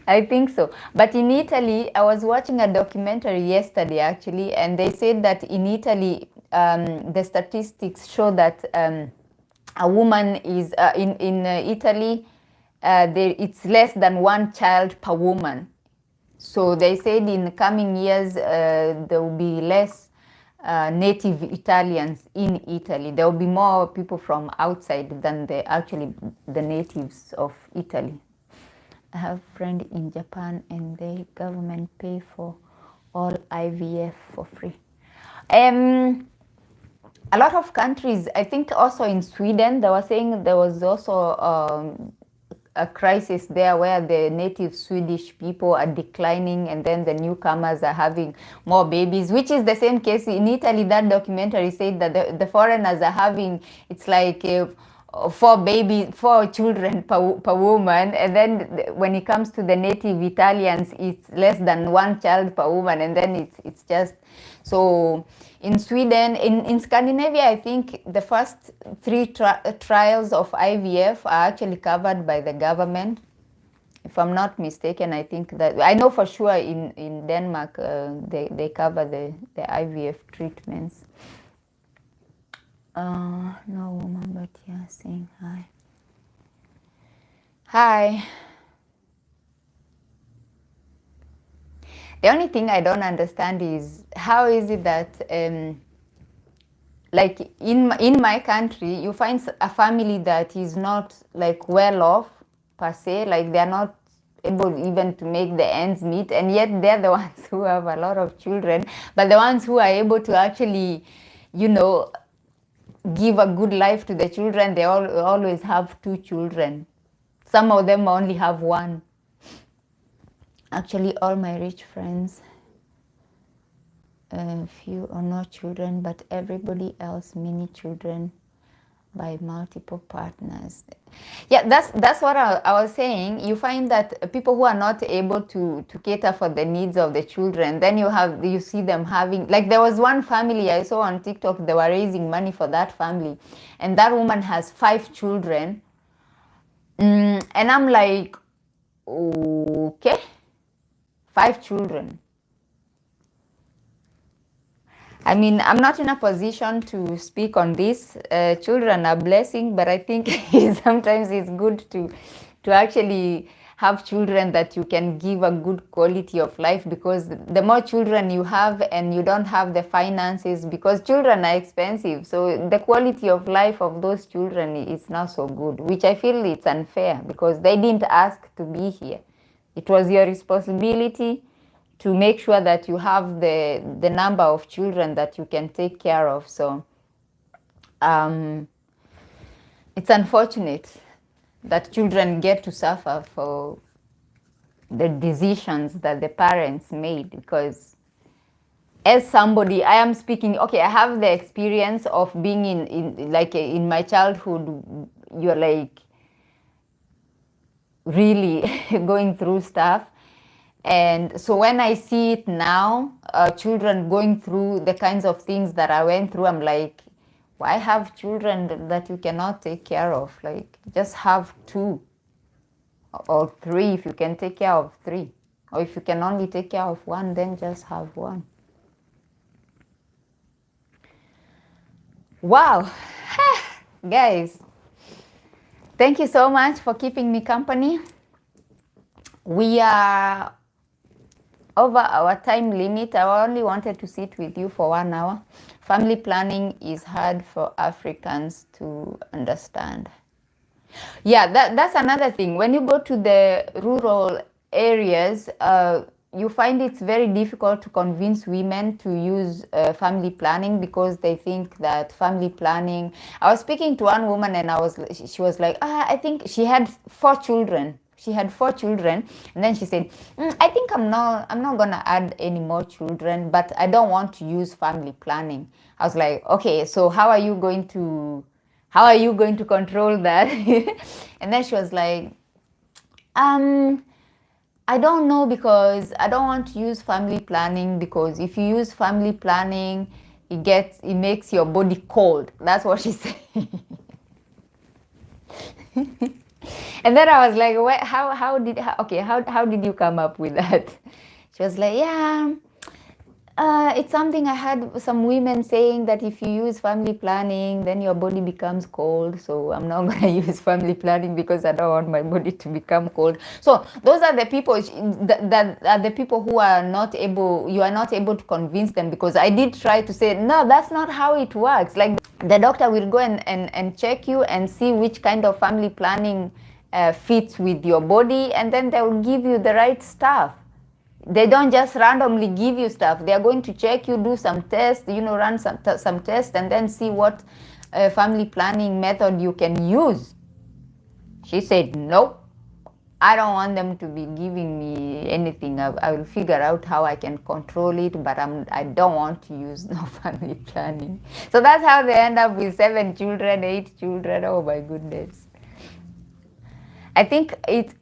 I think so. But in Italy, I was watching a documentary yesterday, actually, and they said that in Italy, the statistics show that a woman is, in Italy, it's less than one child per woman. So they said in the coming years, there will be less native Italians in Italy. There will be more people from outside than the natives of Italy. I have a friend in Japan, and the government pay for all IVF for free. A lot of countries, I think also in Sweden, they were saying there was also a crisis there where the native Swedish people are declining and then the newcomers are having more babies, which is the same case in Italy. That documentary said that the foreigners are having, it's like 4 children per woman, and then when it comes to the native Italians, it's less than 1 child per woman, and then it's just so. In Sweden, in Scandinavia, I think the first 3 trials of IVF are actually covered by the government. If I'm not mistaken, I think that, I know for sure in Denmark, they cover the IVF treatments. No woman, but yeah, saying hi. Hi. The only thing I don't understand is how is it that, like in my country, you find a family that is not like well off per se, like they're not able even to make the ends meet, and yet they're the ones who have a lot of children, but the ones who are able to actually, give a good life to the children, they always have 2 children. Some of them only have 1. Actually, all my rich friends, few or no children, but everybody else many children by multiple partners. Yeah, that's what I was saying. You find that people who are not able to cater for the needs of the children, then you see them having, like there was one family I saw on TikTok, they were raising money for that family, and that woman has 5 children. And I'm like, okay, 5 children. I mean, I'm not in a position to speak on this. Children are blessing, but I think sometimes it's good to actually have children that you can give a good quality of life, because the more children you have and you don't have the finances, because children are expensive, so the quality of life of those children is not so good, which I feel it's unfair because they didn't ask to be here. It was your responsibility to make sure that you have the number of children that you can take care of. So it's unfortunate that children get to suffer for the decisions that the parents made, because as somebody, I am speaking, okay, I have the experience of being in my childhood, you're like really going through stuff. And so when I see it now, children going through the kinds of things that I went through, I'm like, why have children that you cannot take care of? Like, just have 2 or 3 if you can take care of 3. Or if you can only take care of 1, then just have 1. Wow. Guys, thank you so much for keeping me company. We are over our time limit. I only wanted to sit with you for 1 hour. Family planning is hard for Africans to understand. Yeah, that's another thing. When you go to the rural areas, you find it's very difficult to convince women to use family planning, because they think that family planning. I was speaking to one woman and she was like, I think she had 4 children. She had 4 children, and then she said, I think I'm not gonna add any more children, but I don't want to use family planning. I was like, okay, so how are you going to control that? And then she was like, I don't know, because I don't want to use family planning, because if you use family planning, it makes your body cold. That's what she said. And then I was like, how did you come up with that? She was like, yeah, it's something I had some women saying that if you use family planning, then your body becomes cold. So I'm not going to use family planning because I don't want my body to become cold. So those are the people that are the people who are not able, you are not able to convince them, because I did try to say, no, that's not how it works. Like, the doctor will go and check you and see which kind of family planning fits with your body, and then they will give you the right stuff. They don't just randomly give you stuff. They are going to check you, do some tests, run some tests, and then see what family planning method you can use. She said, no, I don't want them to be giving me anything. I will figure out how I can control it, but I don't want to use no family planning. So that's how they end up with 7 children, 8 children. Oh my goodness. I think it's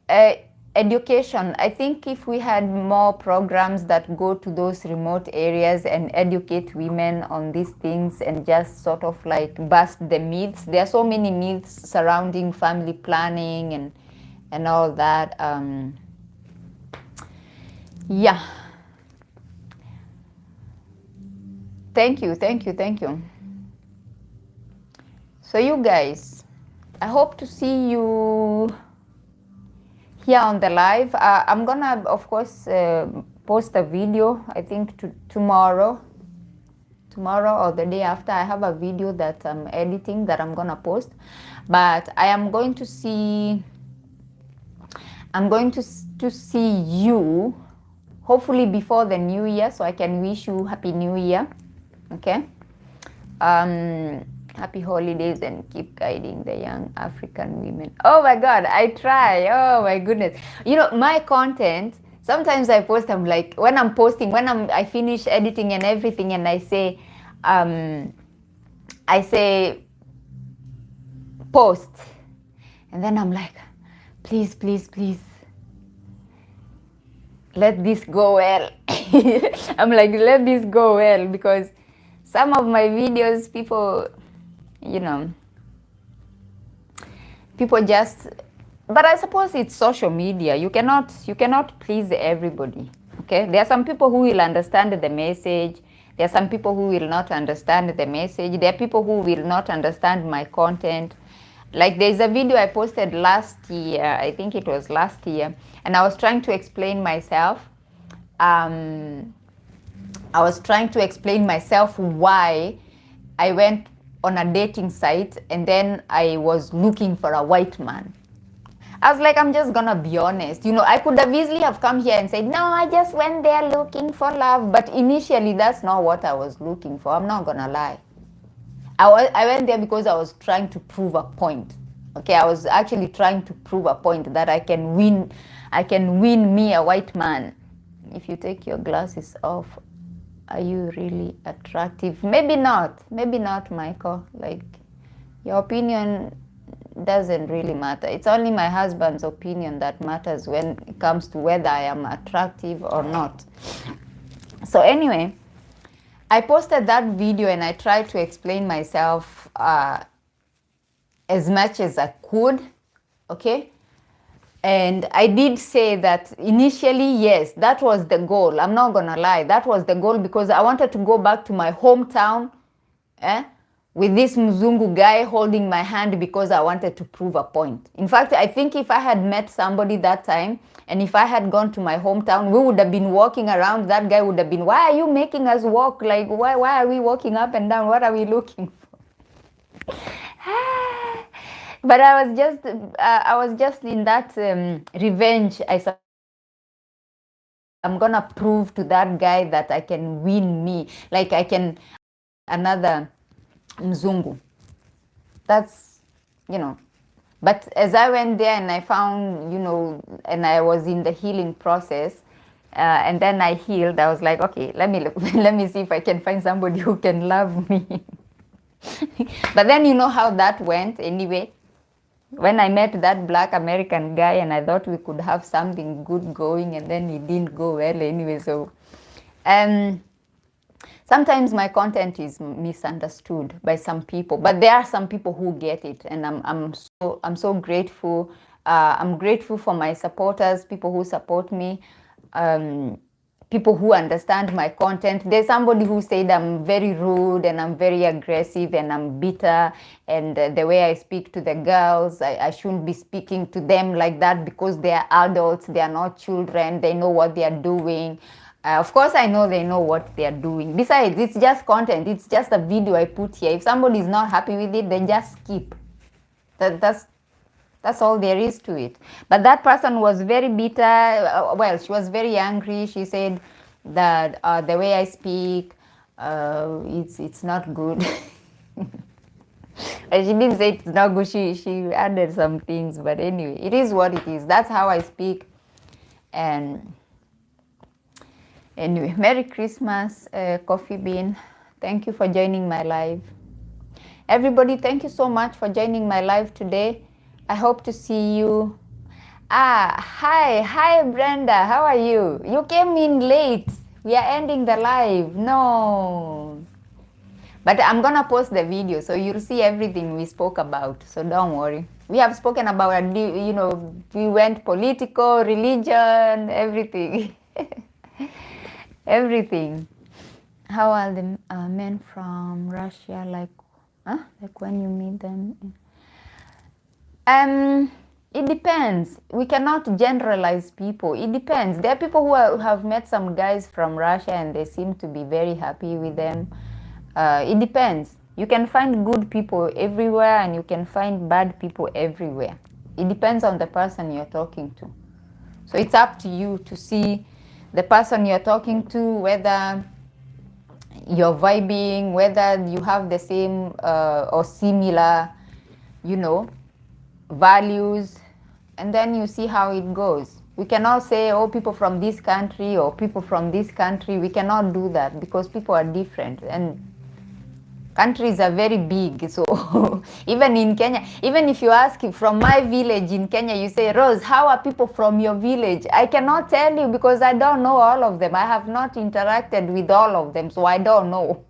education. I think if we had more programs that go to those remote areas and educate women on these things and just sort of like bust the myths. There are so many myths surrounding family planning and all that. Yeah. Thank you. So you guys, I hope to see you here on the live. I'm gonna, of course, post a video, I think tomorrow or the day after. I have a video that I'm editing that I'm gonna post, but I am going to see you hopefully before the new year, so I can wish you happy new year. Okay, happy holidays, and keep guiding the young African women. Oh my God, I try. Oh my goodness. You know, my content, sometimes I post, I'm like, when I finish editing and everything, and I say post, and then I'm like, please let this go well. I'm like, let this go well, because some of my videos, people just, but I suppose it's social media. You cannot please everybody. Okay, there are some people who will understand the message. There are some people who will not understand the message. There are people who will not understand my content. Like, there's a video I posted last year, I think it was last year, and I was trying to explain myself. I was trying to explain myself why I went on a dating site and then I was looking for a white man. I was like, I'm just gonna be honest. I could have easily have come here and said, no, I just went there looking for love. But initially, that's not what I was looking for. I'm not gonna lie. I went there because I was trying to prove a point. Okay, I was actually trying to prove a point that I can win me a white man. If you take your glasses off, are you really attractive? Maybe not, Michael. Like, your opinion doesn't really matter. It's only my husband's opinion that matters when it comes to whether I am attractive or not. So anyway, I posted that video and I tried to explain myself as much as I could, okay? And I did say that initially, yes, that was the goal. I'm not gonna lie, that was the goal, because I wanted to go back to my hometown with this Mzungu guy holding my hand, because I wanted to prove a point. In fact, I think if I had met somebody that time, and if I had gone to my hometown, we would have been walking around. That guy would have been, why are you making us walk? Like, why are we walking up and down? What are we looking for? But I was just in that revenge. I'm gonna prove to that guy that I can win me. Like, I can another Mzungu. That's, But as I went there and I found, and I was in the healing process, and then I healed, I was like, okay, let me see if I can find somebody who can love me. But then you know how that went anyway. When I met that Black American guy and I thought we could have something good going, and then it didn't go well anyway. So sometimes my content is misunderstood by some people, but there are some people who get it, and I'm so grateful. I'm grateful for my supporters, people who support me, people who understand my content. There's somebody who said I'm very rude and I'm very aggressive and I'm bitter, and the way I speak to the girls, I shouldn't be speaking to them like that, because they are adults, they are not children, they know what they are doing. Of course, I know they know what they are doing. Besides, it's just content. It's just a video I put here. If somebody is not happy with it, then just skip. That's all there is to it. But that person was very bitter. She was very angry. She said that the way I speak, it's not good. She didn't say it's not good. She added some things, but anyway, it is what it is. That's how I speak. And anyway, Merry Christmas, Coffee Bean. Thank you for joining my live. Everybody, thank you so much for joining my live today. I hope to see you. Hi, Brenda. How are you? You came in late. We are ending the live. No. But I'm going to post the video, so you'll see everything we spoke about. So don't worry. We have spoken about, we went political, religion, everything. Everything. How are the men from Russia like when you meet them? It depends. We cannot generalize people. It depends. There are people who have met some guys from Russia and they seem to be very happy with them. It depends. You can find good people everywhere and you can find bad people everywhere. It depends on the person you're talking to. So it's up to you to see the person you're talking to, whether you're vibing, whether you have the same or similar, values, and then you see how it goes. We cannot say, oh, people from this country or people from this country. We cannot do that because people are different and countries are very big. So even in Kenya, even if you ask from my village in Kenya, you say, Rose, how are people from your village? I cannot tell you because I don't know all of them. I have not interacted with all of them, so I don't know.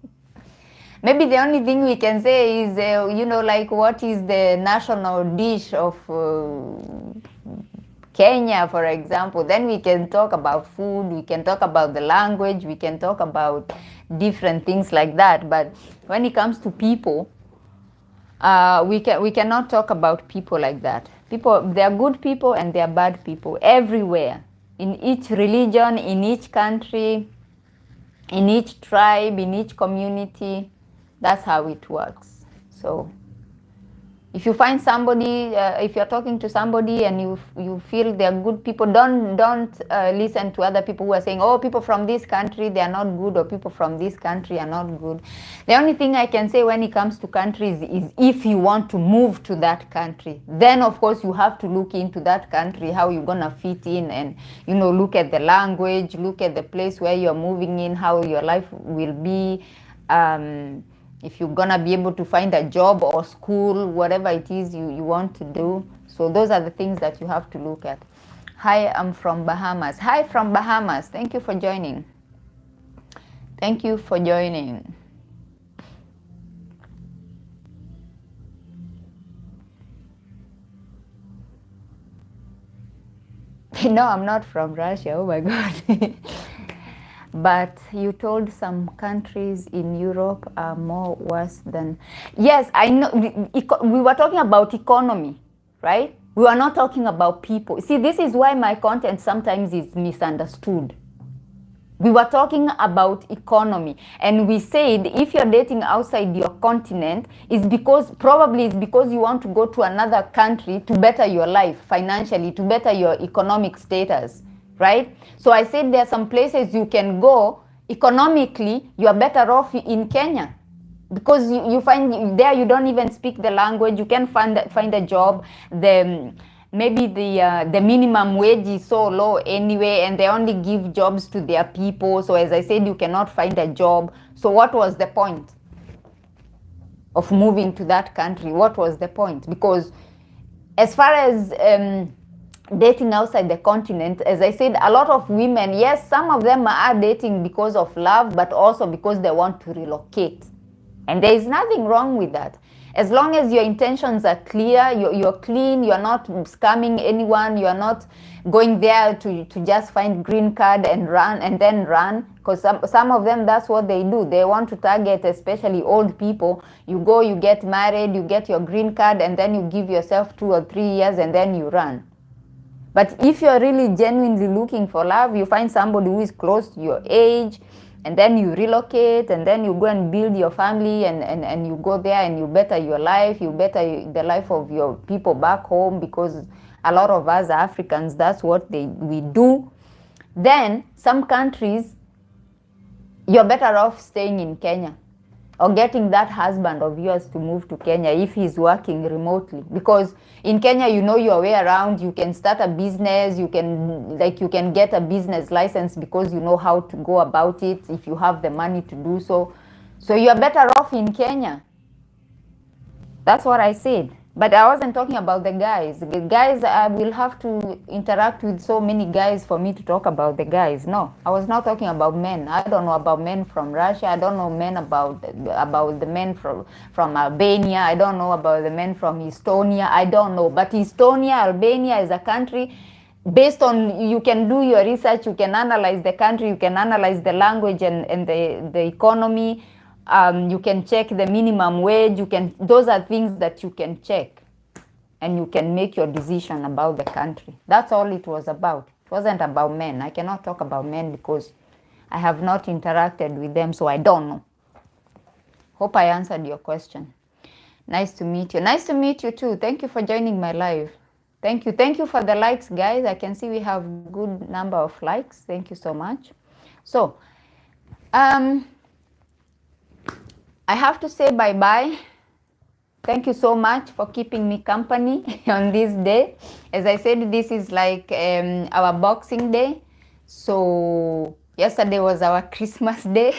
Maybe the only thing we can say is, like what is the national dish of Kenya, for example. Then we can talk about food, we can talk about the language, we can talk about different things like that. But when it comes to people, we cannot talk about people like that. People, they are good people and they are bad people everywhere, in each religion, in each country, in each tribe, in each community. That's how it works. So if you find somebody, if you're talking to somebody and you feel they're good people, don't listen to other people who are saying, oh, people from this country, they are not good, or people from this country are not good. The only thing I can say when it comes to countries is if you want to move to that country, then of course you have to look into that country, how you're gonna fit in, and look at the language, look at the place where you're moving in, how your life will be. If you're gonna be able to find a job or school, whatever it is you want to do. So those are the things that you have to look at. Hi, I'm from Bahamas. Hi from Bahamas. Thank you for joining. Thank you for joining. No, I'm not from Russia. Oh my God. But you told some countries in Europe are more worse than... Yes, I know. We were talking about economy, right? We were not talking about people. See, this is why my content sometimes is misunderstood. We were talking about economy, and we said if you're dating outside your continent, probably it's because you want to go to another country to better your life financially, to better your economic status. Right? So I said there are some places you can go economically, you are better off in Kenya. Because you find there you don't even speak the language, you can find a job, maybe the minimum wage is so low anyway, and they only give jobs to their people. So as I said, you cannot find a job. So what was the point of moving to that country? What was the point? Because as far as dating outside the continent, as I said, a lot of women, yes, some of them are dating because of love, but also because they want to relocate. And there is nothing wrong with that. As long as your intentions are clear, you're clean, you're not scamming anyone, you're not going there to just find green card and then run. Because some of them, that's what they do. They want to target especially old people. You go, you get married, you get your green card, and then you give yourself 2 or 3 years and then you run. But if you're really genuinely looking for love, you find somebody who is close to your age, and then you relocate, and then you go and build your family, and you go there and you better your life, you better the life of your people back home, because a lot of us Africans, that's what we do. Then some countries, you're better off staying in Kenya or getting that husband of yours to move to Kenya if he's working remotely. Because in Kenya, you know your way around. You can start a business. You can get a business license because you know how to go about it if you have the money to do so. So you're better off in Kenya. That's what I said. But I wasn't talking about the guys. The guys, I will have to interact with so many guys for me to talk about the guys. No, I was not talking about men. I don't know about men from Russia. I don't know men about the men from Albania. I don't know about the men from Estonia. I don't know. But Estonia, Albania is a country based on, you can do your research, you can analyze the country, you can analyze the language and the economy. You can check the minimum wage. Those are things that you can check, and you can make your decision about the country. That's all it was about. It wasn't about men. I cannot talk about men because I have not interacted with them, so I don't know. Hope I answered your question. Nice to meet you. Nice to meet you too. Thank you for joining my live. Thank you. Thank you for the likes, guys. I can see we have good number of likes. Thank you so much. So, I have to say bye-bye. Thank you so much for keeping me company on this day. As I said, this is like our Boxing Day. So yesterday was our Christmas Day.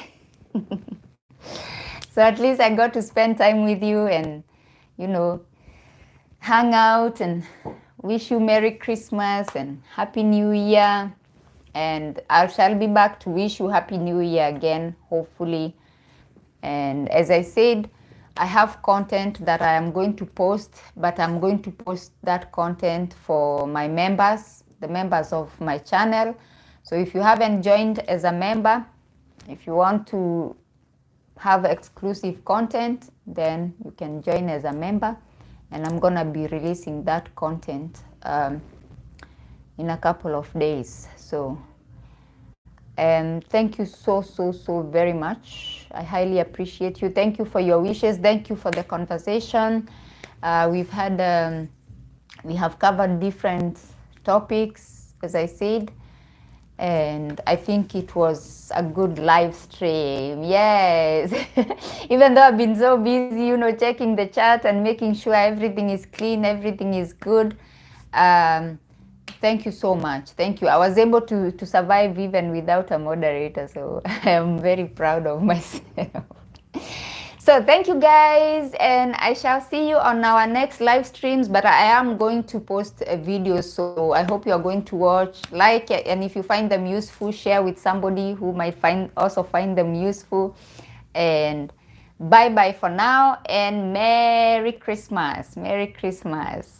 So at least I got to spend time with you and, you know, hang out and wish you Merry Christmas and Happy New Year. And I shall be back to wish you Happy New Year again, hopefully. And as I said, I have content that I am going to post, but I'm going to post that content for my members, the members of my channel. So if you haven't joined as a member, if you want to have exclusive content, then you can join as a member. And I'm going to be releasing that content in a couple of days. So thank you so very much. I highly appreciate you. Thank you for your wishes. Thank you for the conversation. We have covered different topics, as I said, and I think it was a good live stream. Yes. Even though I've been so busy, you know, checking the chat and making sure everything is clean, everything is good. Thank you so much. Thank you. I was able to survive even without a moderator, so I am very proud of myself. So thank you guys, and I shall see you on our next live streams, but I am going to post a video, so I hope you are going to watch, like, and if you find them useful, share with somebody who might also find them useful. And bye-bye for now, and Merry Christmas. Merry Christmas.